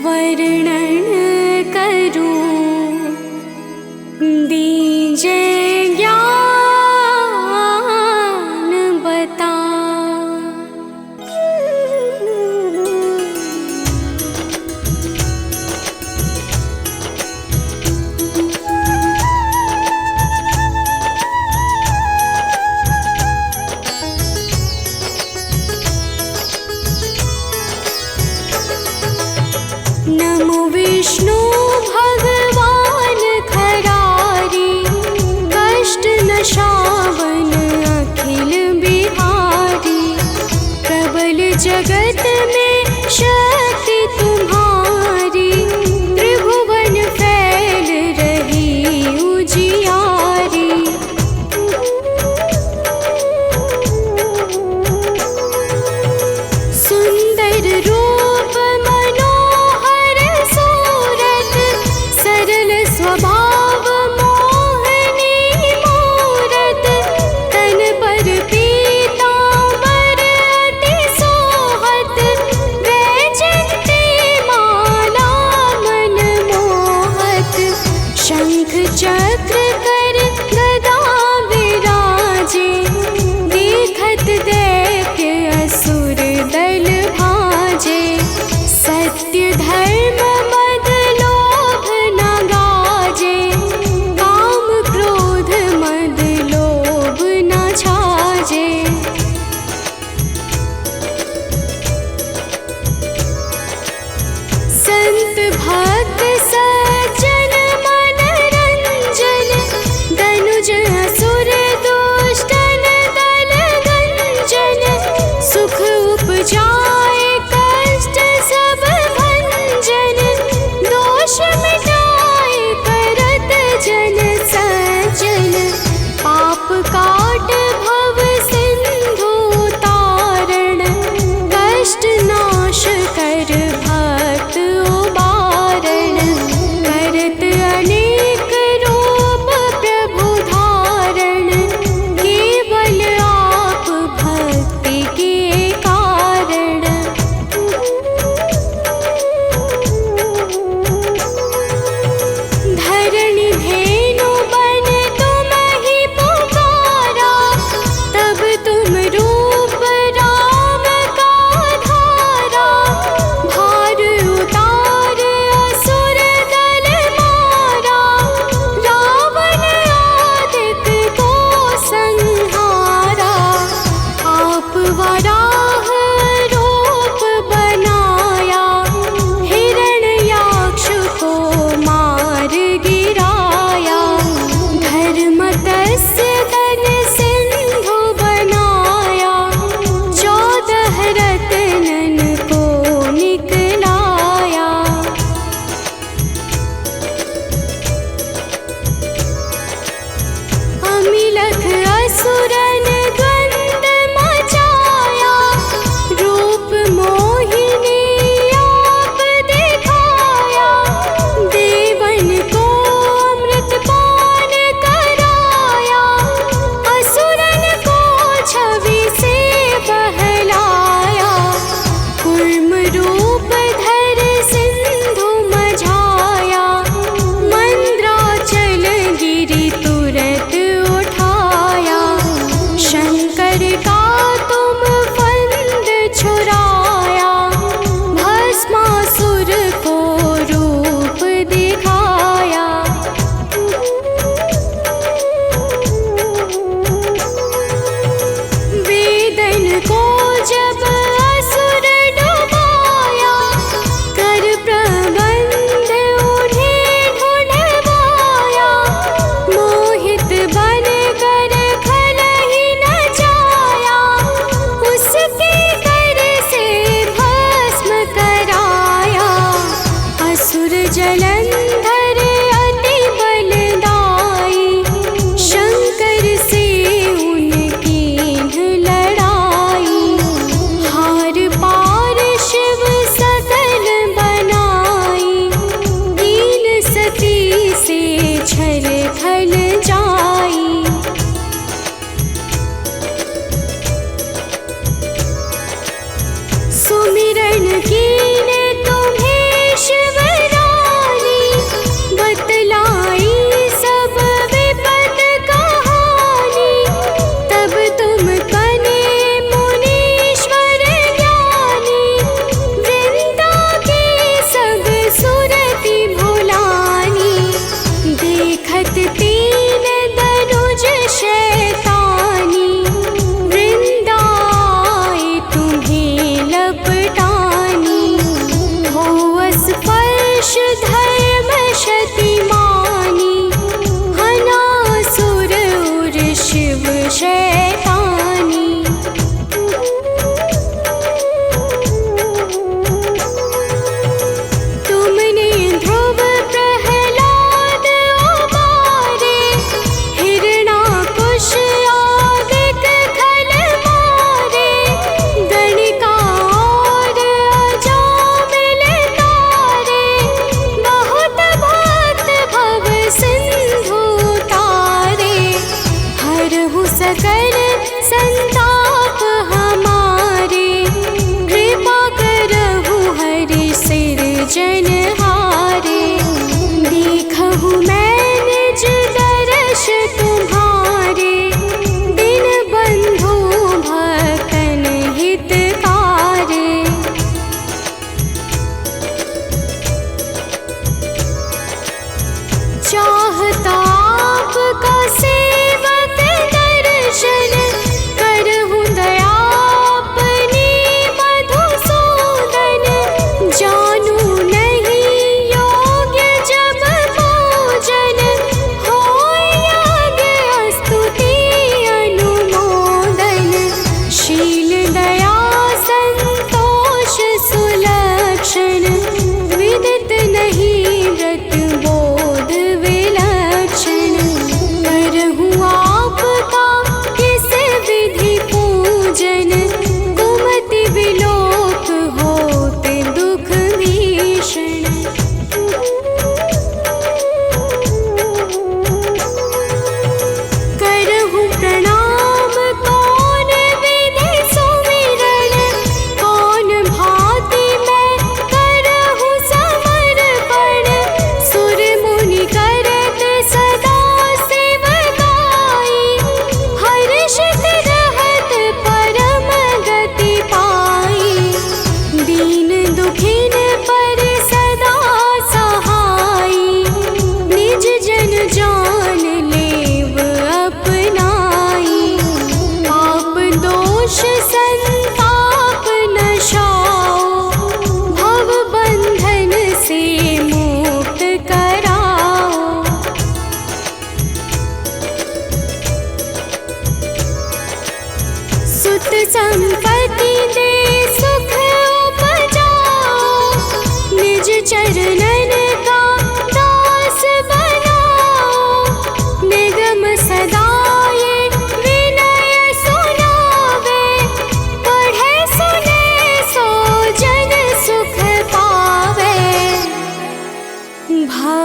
वर्णन करूं दीजे ज्ञान बता। नमो विष्णु भगवान खरारी, कष्ट नशावन अखिल बिहारी। प्रबल जगत में शक्ति तुम्हारी, त्रिभुवन फैल रही उजियारी। सुंदर रूप स्वभाव मोहनी मूरत, तन पर पीतांबर अति सोहत। वैजयंती माला मन मोहत, शंख चक्र कर गदा विराजे। देखत दैत्य असुर दल भाजे, सत्य धर्म मद लोभ न गाजे। काम क्रोध मद लोभ न छाजे। संत भक्त सज्जन मन रंजन, दनुज असुर दुष्टन दल गंजन। सुख उपजाए कष्ट सब भंजन, दोष मिटाए करत जन सज्जन। पाप काट भव सिंधु तारण, कष्ट नाश कर भक्त उबारण। करत अनेक रूप प्रभु धारण, केवल आप भक्ति के कारण। धरणि धेनु बन तुम ही पुकारा, तब तुम रूप राम का धारा। भार उतार असुर दल मारा, रावण आदित्य को संहारा। आप वराह रूप बनाया, हिरण्याक्ष को मार गिराया। धर्मतस्य तन सिंधु बनाया, 14 रत्नन को निकलाया। अमिलख असुरन द्वंद मचाया, रूप मोहिनी आप दिखाया। देवन को अमृतपान कराया, असुरन को छवि से बहलाया। कूर्म रूप धर सिंधु मझाया, मंद्राचल गिरि तुरत उठाया। शंकर का तुम फंद छुड़ाया, भस्मासुर को रूप दिखाया। वेदन को जब असुर डुबाया, कर प्रबंध उन्हें ढूंढवाया। मोहित बन कर खल ही न जाया, उसके कर से भस्म कराया। असुर जलंधर अति बलदाई, शंकर से उनकी लड़ाई। हार पार शिव सकल बनाई, दीन सती से छल खल जाई। सुमिरन कीने तुम्हें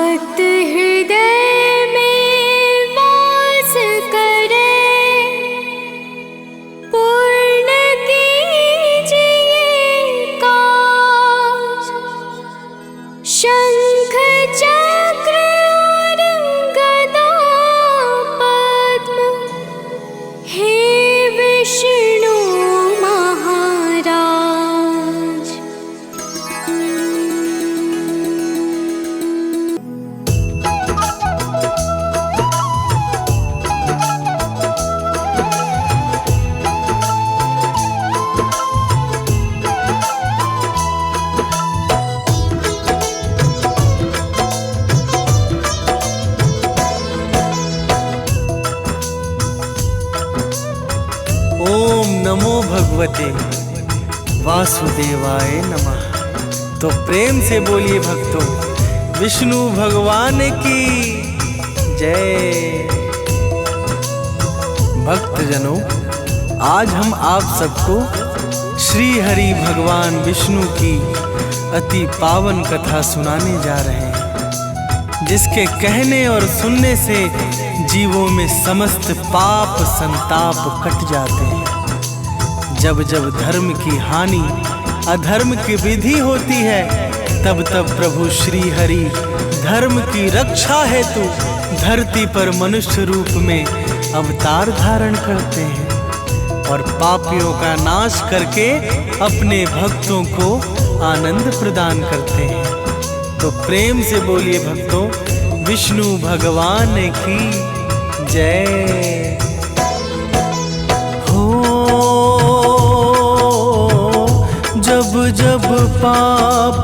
भक्त हृदय में वास करे, पूर्ण कीजिए काज। शंख चक्र और गदा पद्म, हे विष्णु महाराज। ओम नमो भगवते वासुदेवाय नमः। तो प्रेम से बोलिए भक्तों, विष्णु भगवान की जय। भक्तजनों, आज हम आप सबको श्री हरि भगवान विष्णु की अति पावन कथा सुनाने जा रहे हैं, जिसके कहने और सुनने से जीवों में समस्त पाप संताप कट जाते हैं। जब जब धर्म की हानि अधर्म की विधि होती है, तब तब प्रभु श्री हरि धर्म की रक्षा हेतु धरती पर मनुष्य रूप में अवतार धारण करते हैं और पापियों का नाश करके अपने भक्तों को आनंद प्रदान करते हैं। तो प्रेम से बोलिए भक्तों, विष्णु भगवान की जय हो। जब जब पाप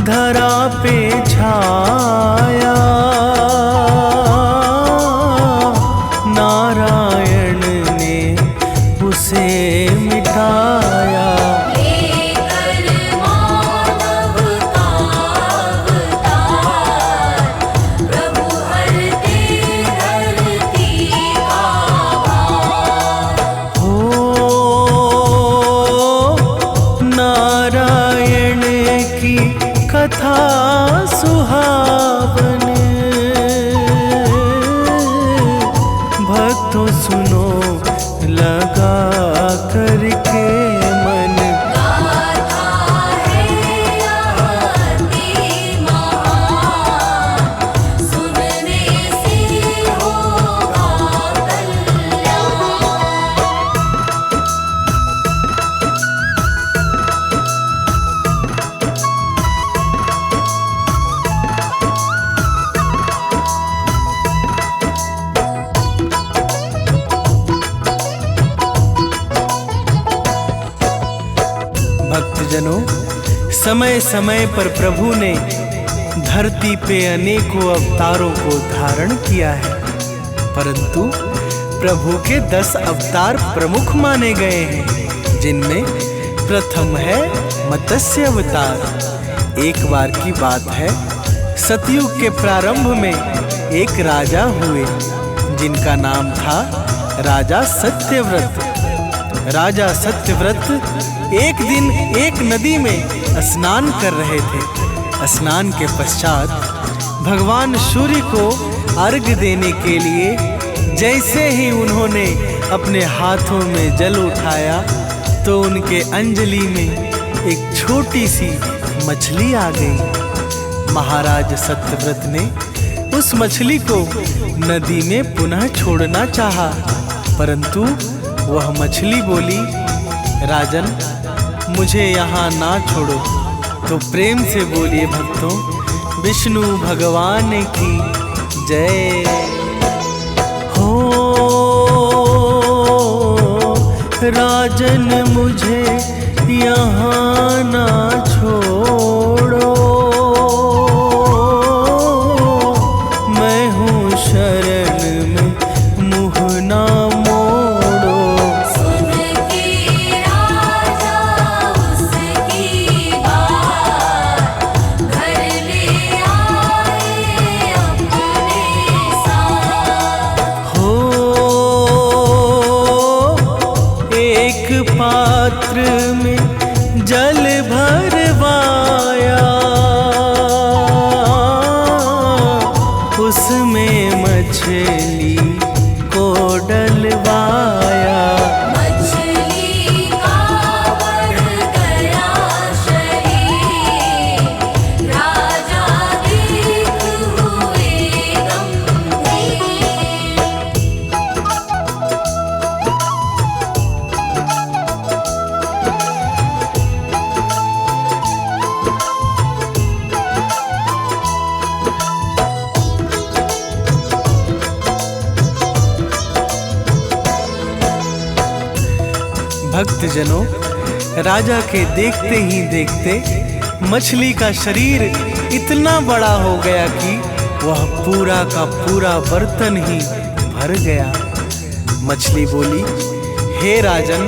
धरा पे छाया, नारायण ने उसे मिटाया। कथा सुहावन, भक्तों सुनो लगा करके मन। गाथा है अति महान, सुनने से होगा कल्याण। भक्तजनों, समय समय पर प्रभु ने धरती पे अनेकों अवतारों को धारण किया है, परंतु प्रभु के 10 अवतार प्रमुख माने गए हैं, जिनमें प्रथम है मत्स्य अवतार। एक बार की बात है, सतयुग के प्रारंभ में एक राजा हुए, जिनका नाम था राजा सत्यव्रत। राजा सत्यव्रत एक दिन एक नदी में स्नान कर रहे थे। स्नान के पश्चात भगवान सूर्य को अर्घ्य देने के लिए जैसे ही उन्होंने अपने हाथों में जल उठाया, तो उनके अंजलि में एक छोटी सी मछली आ गई। महाराज सत्यव्रत ने उस मछली को नदी में पुनः छोड़ना चाहा, परंतु वह मछली बोली, राजन, मुझे यहाँ ना छोड़ो। तो प्रेम से बोलिए भक्तों, विष्णु भगवान की जय हो। राजन, मुझे यहाँ ना छोड़ो, मैं हूँ शरण में, मुँह ना मोड़ो। सुन के राजा उसकी बात, घर ले आए अपने साथ। हो एक पात्र में जल भर उसमें मछली को डलवाया। मछली का बढ़ गया शरीर, राजा देख हुए गंभीर। भक्तजनों, राजा के देखते ही देखते मछली का शरीर इतना बड़ा हो गया कि वह पूरा का पूरा बर्तन ही भर गया। मछली बोली, हे राजन,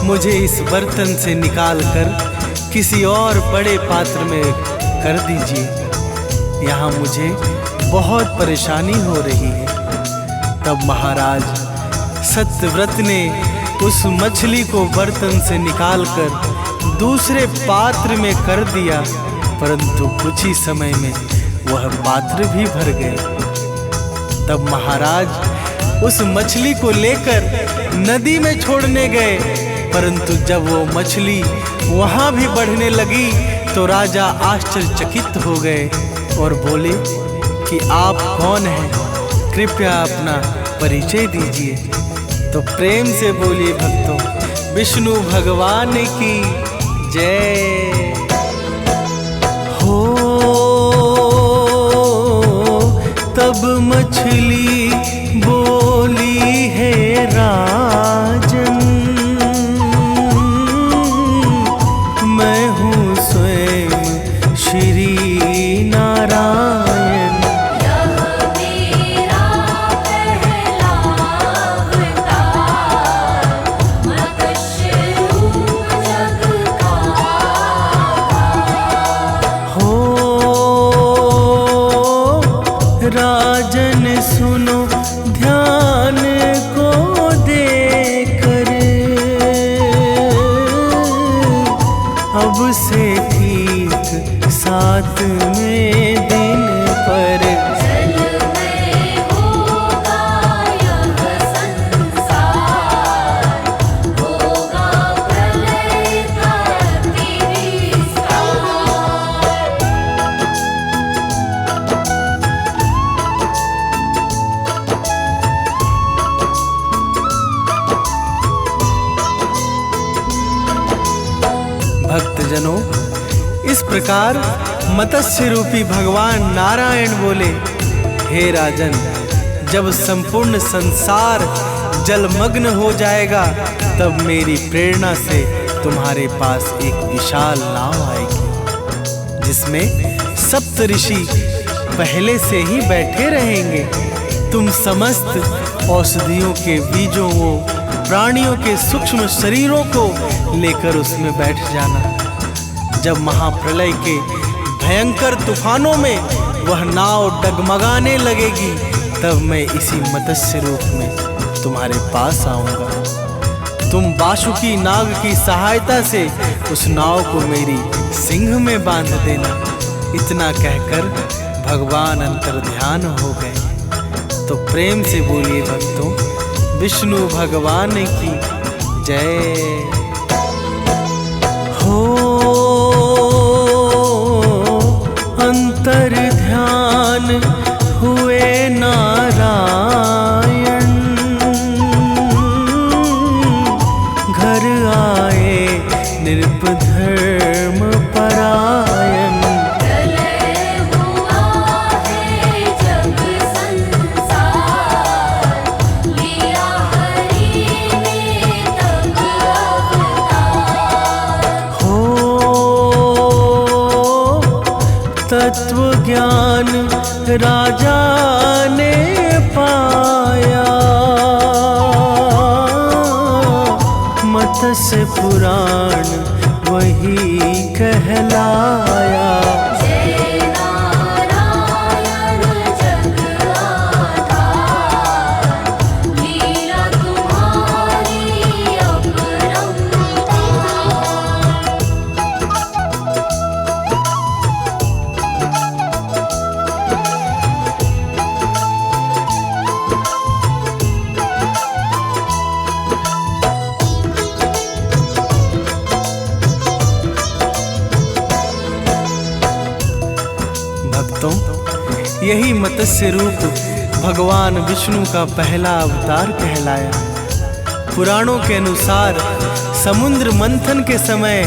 मुझे इस बर्तन से निकालकर किसी और बड़े पात्र में कर दीजिए, यहाँ मुझे बहुत परेशानी हो रही है। तब महाराज सत्यव्रत ने उस मछली को बर्तन से निकालकर दूसरे पात्र में कर दिया, परंतु कुछ ही समय में वह पात्र भी भर गए। तब महाराज उस मछली को लेकर नदी में छोड़ने गए, परंतु जब वो मछली वहां भी बढ़ने लगी तो राजा आश्चर्यचकित हो गए और बोले कि आप कौन हैं, कृपया अपना परिचय दीजिए। तो प्रेम से बोलिए भक्तों, विष्णु भगवान की जय हो। तब मछली बोली, है राजन, मैं हूँ स्वयं श्री नारायण। राजन सुनो ध्यान को देकर, अब से ठीक 7वें दिन पर जल में होगा यह संसार, होगा प्रलय का तिरस्कार। भक्तजनों, इस प्रकार मत्स्य रूपी भगवान नारायण बोले, हे राजन, जब संपूर्ण संसार जलमग्न हो जाएगा तब मेरी प्रेरणा से तुम्हारे पास एक विशाल नाव आएगी, जिसमें सप्त ऋषि पहले से ही बैठे रहेंगे। तुम समस्त औषधियों के बीजों को, प्राणियों के सूक्ष्म शरीरों को लेकर उसमें बैठ जाना। जब महाप्रलय के भयंकर तूफानों में वह नाव डगमगाने लगेगी, तब मैं इसी मत्स्य रूप में तुम्हारे पास आऊंगा। तुम बासुकी नाग की सहायता से उस नाव को मेरी सिंह में बांध देना। इतना कहकर भगवान अंतर्ध्यान हो गए। तो प्रेम से बोलिए भक्तों, विष्णु भगवान की जय हो। अंतर ध्यान हुए नारायण, घर आए निर्धर्म परायण। प्रलय हुआ है जब संसार, लिया हरि ने तब अवतार। हो तत्व ज्ञान राजा ने पाया, मत्स्य पुराण वही कहलाया। जय नारायण जग आधार, लीला तुम्हारी अपरंपार। मत्स्य रूप भगवान विष्णु का पहला अवतार कहलाया। पुराणों के अनुसार समुद्र मंथन के समय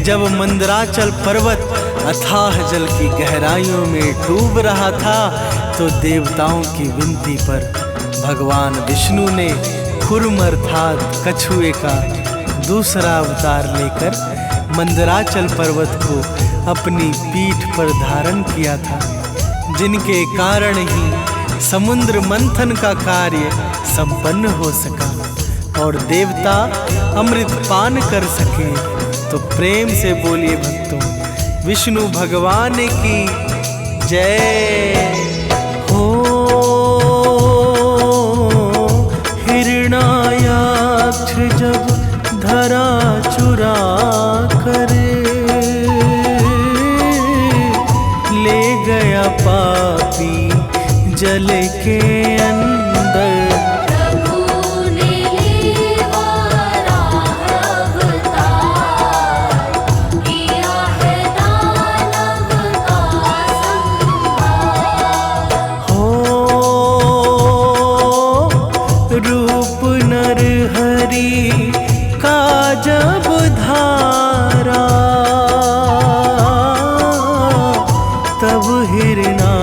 जब मंदराचल पर्वत अथाह जल की गहराइयों में डूब रहा था, तो देवताओं की विनती पर भगवान विष्णु ने कूर्म अर्थात कछुए का दूसरा अवतार लेकर मंदराचल पर्वत को अपनी पीठ पर धारण किया था, जिनके कारण ही समुद्र मंथन का कार्य संपन्न हो सका और देवता अमृत पान कर सके। तो प्रेम से बोलिए भक्तों, विष्णु भगवान की जय हो। हिरण्याक्ष जब धरा चुरा कर ले गया पापी जल के अंदर, रूप नर हरि का जब धारा, तब हिरण्याकश्यपु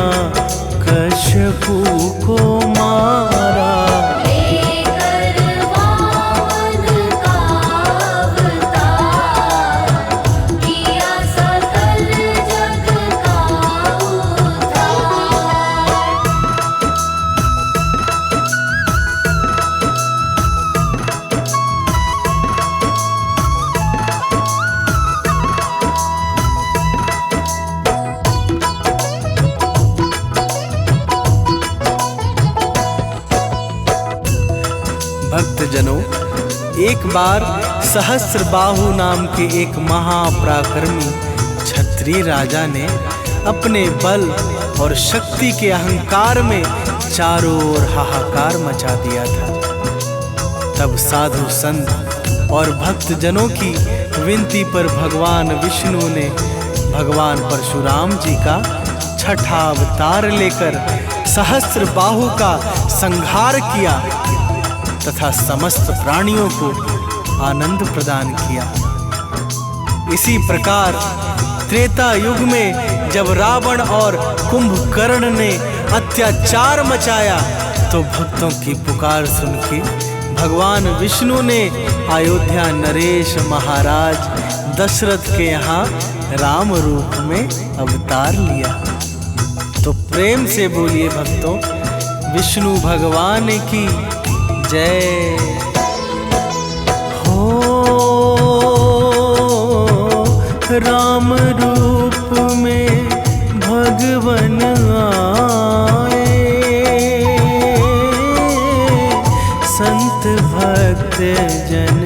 को मारा। भक्तजनों, एक बार सहस्रबाहु नाम के एक महापराक्रमी क्षत्रिय राजा ने अपने बल और शक्ति के अहंकार में चारों ओर हाहाकार मचा दिया था। तब साधु संत और भक्तजनों की विनती पर भगवान विष्णु ने भगवान परशुराम जी का छठा अवतार लेकर सहस्रबाहु का संहार किया तथा समस्त प्राणियों को आनंद प्रदान किया। इसी प्रकार त्रेता युग में जब रावण और कुंभकर्ण ने अत्याचार मचाया, तो भक्तों की पुकार सुन के भगवान विष्णु ने अयोध्या नरेश महाराज दशरथ के यहाँ राम रूप में अवतार लिया। तो प्रेम से बोलिए भक्तों, विष्णु भगवान की जय हो। राम रूप में भगवन आए, संत भक्त जन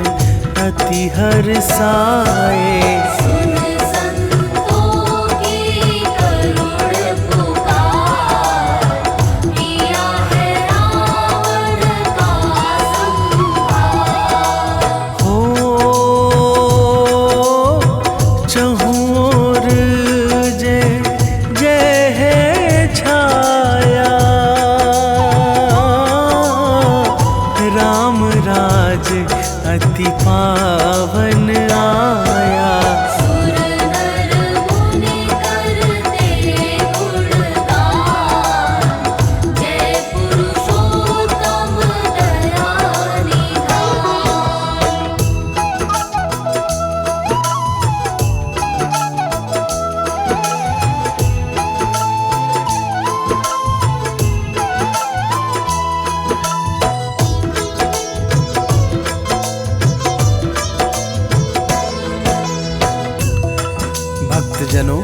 अति हर्षाए। अति पावन आया, सुर नर मुनि करते गुणगान, जय पुरुषोत्तम दया निधान। भक्तजनों,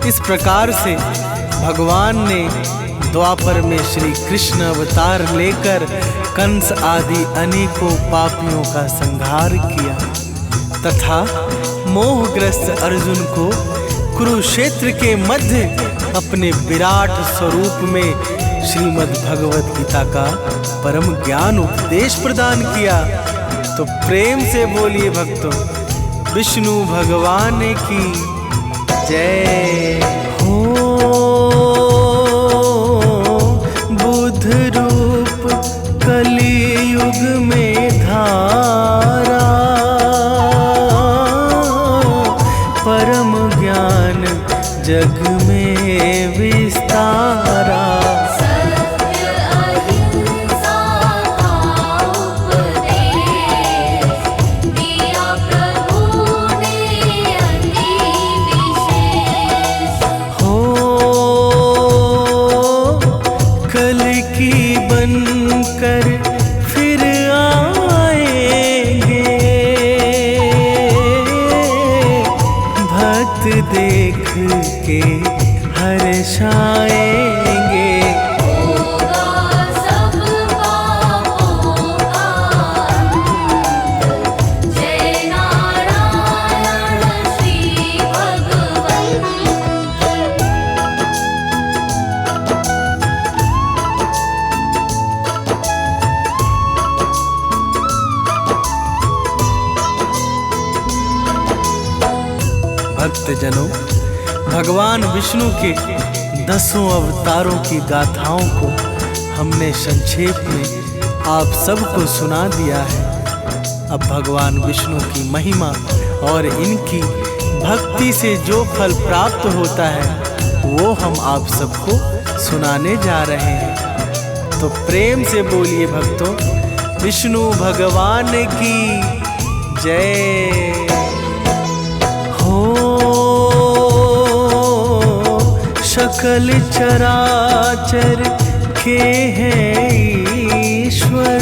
इस प्रकार से भगवान ने द्वापर में श्री कृष्ण अवतार लेकर कंस आदि अनेकों पापियों का संहार किया तथा मोहग्रस्त अर्जुन को कुरुक्षेत्र के मध्य अपने विराट स्वरूप में श्रीमद् भगवत गीता का परम ज्ञान उपदेश प्रदान किया। तो प्रेम से बोलिए भक्तों, विष्णु भगवान की जय हो। कल की बनकर फिर आएंगे, भक्त देख के हर्षाएंगे। होगा सब पापों का अंत, जय नारायण श्री भगवंत। भक्तजनों, भगवान विष्णु के 10 अवतारों की गाथाओं को हमने संक्षेप में आप सबको सुना दिया है। अब भगवान विष्णु की महिमा और इनकी भक्ति से जो फल प्राप्त होता है वो हम आप सबको सुनाने जा रहे हैं। तो प्रेम से बोलिए भक्तों, विष्णु भगवान की जय हो। सकल चराचर के हैं ईश्वर,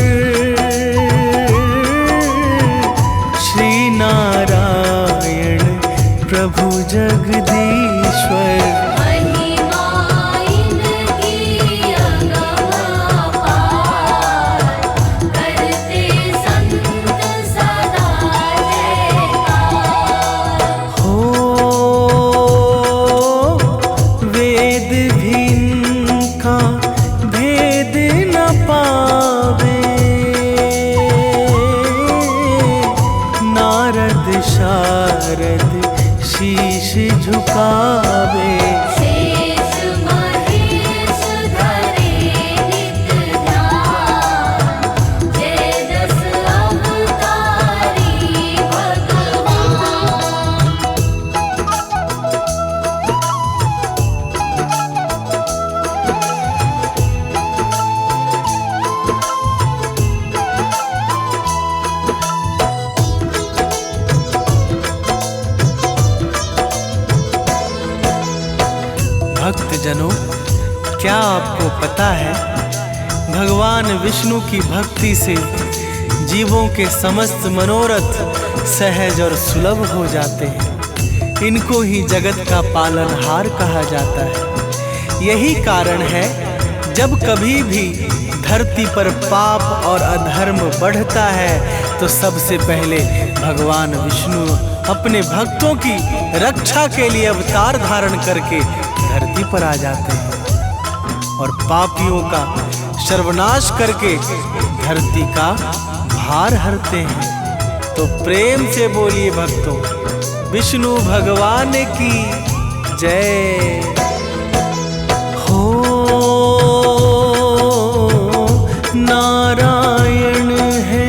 श्री नारायण प्रभु जगदीश्वर। महिमा इनकी अगमपार, करते संत सदा जयकार। हो वेद भी इनका भेद न पावे, नारद शारद शीश झुकावे। शेष महेश धरे नित ध्यान, जय दस अवतारी भगवान। भक्तजनों, क्या आपको पता है भगवान विष्णु की भक्ति से जीवों के समस्त मनोरथ सहज और सुलभ हो जाते हैं। इनको ही जगत का पालनहार कहा जाता है। यही कारण है जब कभी भी धरती पर पाप और अधर्म बढ़ता है तो सबसे पहले भगवान विष्णु अपने भक्तों की रक्षा के लिए अवतार धारण करके धरती पर आ जाते हैं और पापियों का सर्वनाश करके धरती का भार हरते हैं। तो प्रेम से बोलिए भक्तों, विष्णु भगवान की जय हो। नारायण है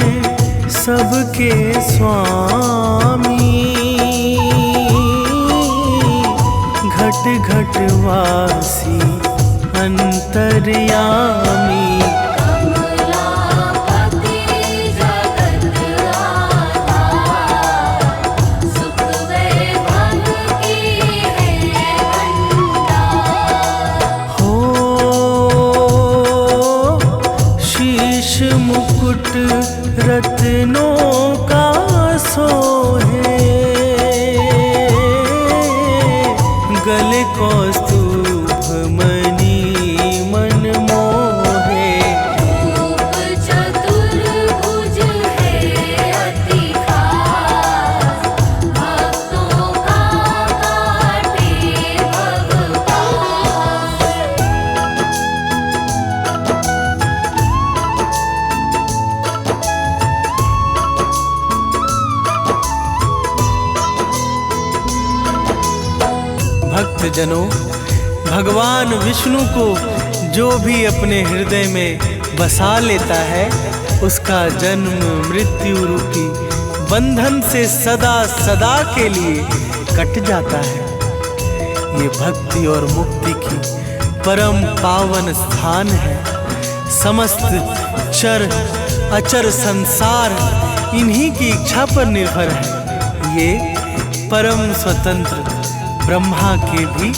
सबके स्वामी, घट घट वासी अंतर्यामी। कमलापति जगत आधार, सुख वैभव की है भंडार। हो शीश मुकुट रत्नों का सोहे, गले कौस्तुभ मणि मन मोहे। रूप चतुर्भुज है अति खास, भक्तों का काटे भगवान। भक्तजनों, भगवान विष्णु को जो भी अपने हृदय में बसा लेता है उसका जन्म मृत्यु रूपी बंधन से सदा सदा के लिए कट जाता है। ये भक्ति और मुक्ति की परम पावन स्थान है। समस्त चर अचर संसार इन्हीं की इच्छा पर निर्भर है। ये परम स्वतंत्र ब्रह्मा के भी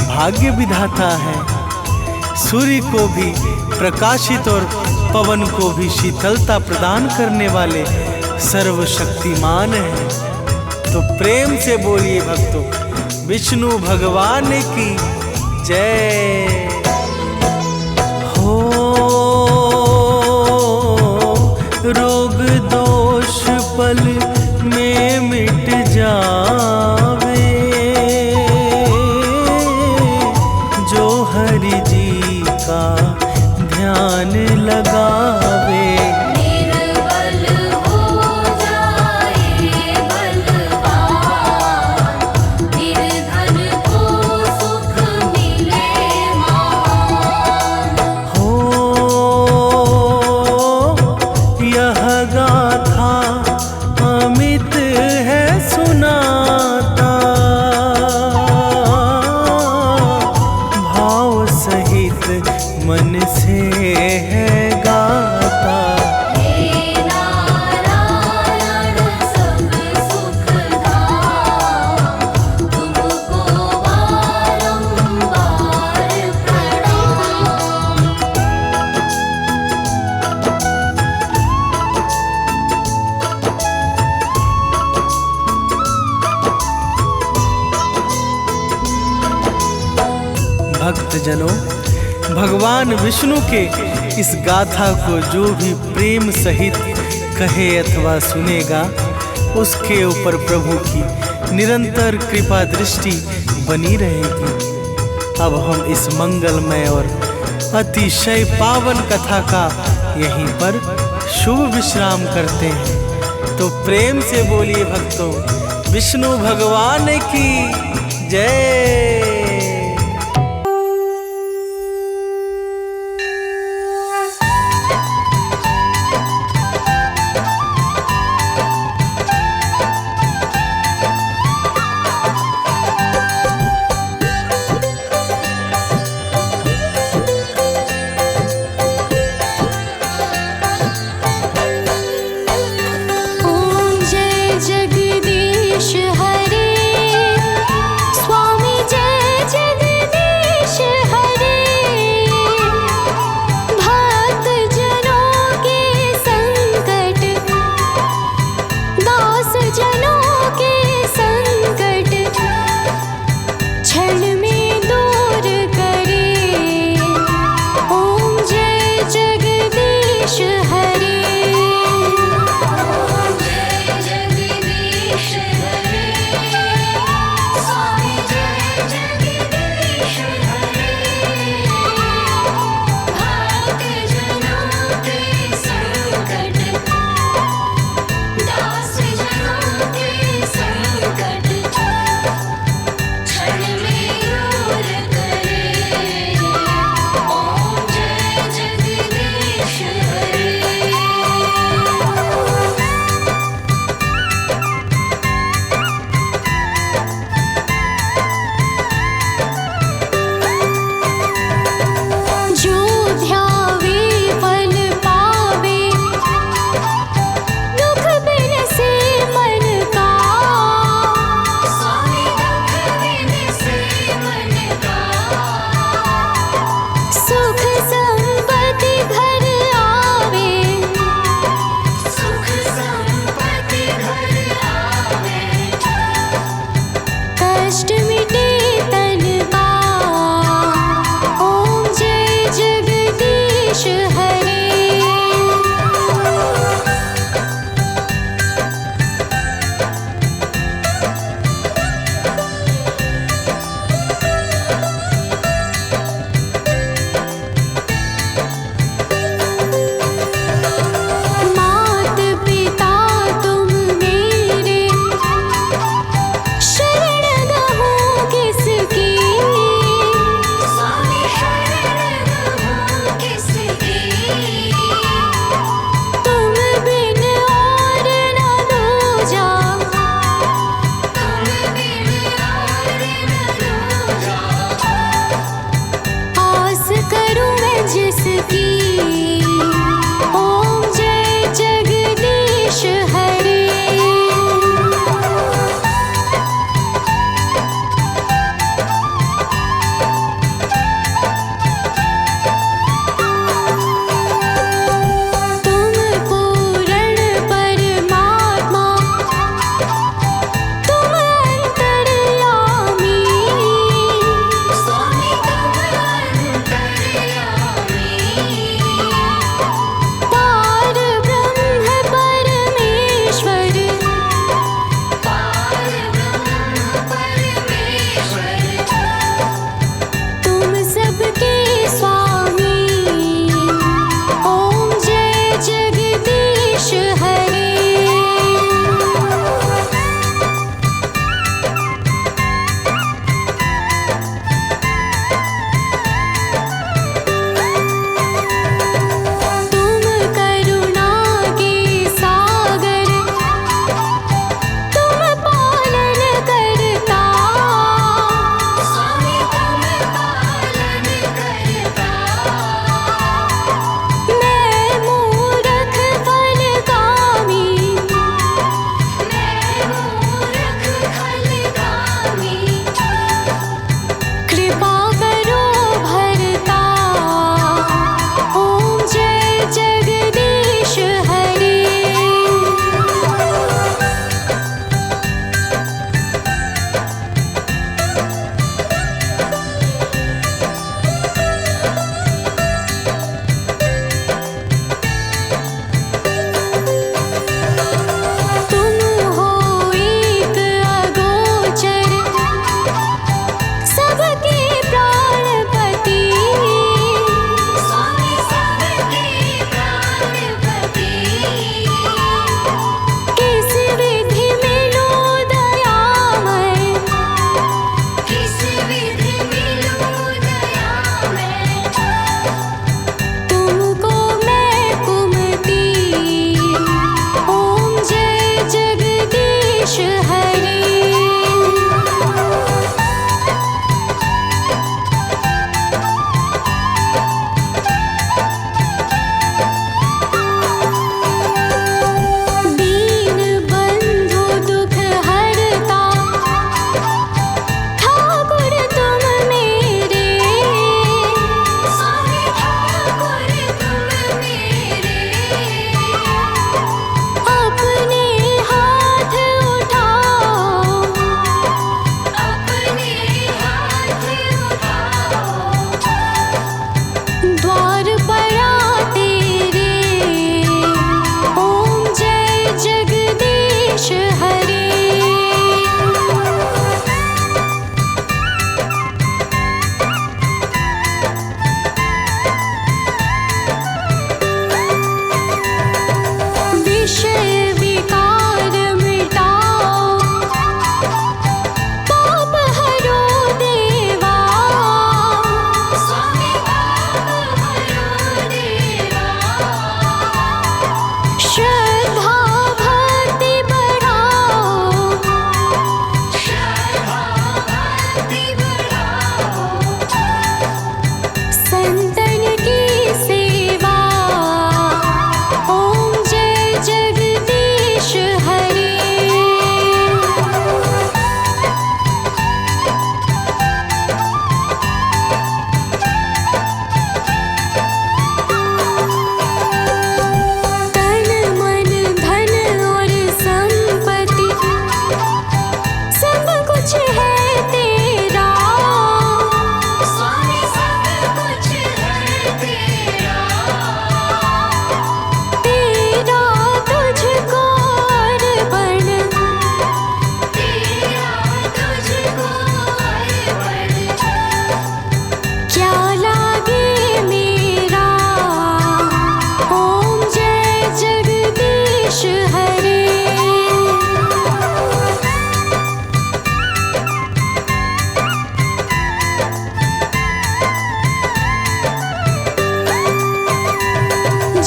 भाग्य विधाता है। सूर्य को भी प्रकाशित और पवन को भी शीतलता प्रदान करने वाले सर्वशक्तिमान हैं। तो प्रेम से बोलिए भक्तों, विष्णु भगवान की जय हो। रोग दोष पल में मिट जावे, जो हरि जी का ध्यान लगावे। निर्बल हो जाए बलवान, निर्धन को सुख मिले महान। हो यह गाथा अमित है सुनाता, भाव सहित मन से है गाता। हे नारायण सब सुख दाता, तुमको बारंबार प्रणाम। भक्तजनों, भगवान विष्णु के इस गाथा को जो भी प्रेम सहित कहे अथवा सुनेगा, उसके ऊपर प्रभु की निरंतर कृपा दृष्टि बनी रहेगी। अब हम इस मंगलमय और अतिशय पावन कथा का यहीं पर शुभ विश्राम करते हैं। तो प्रेम से बोलिए भक्तों, विष्णु भगवान की जय। ओम जय जगदीश हरे, स्वामी जय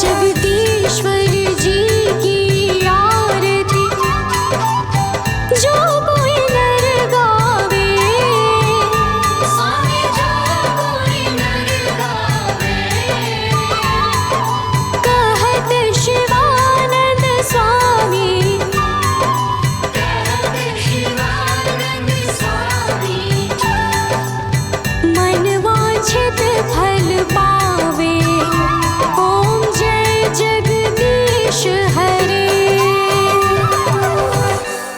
जगदीश्वर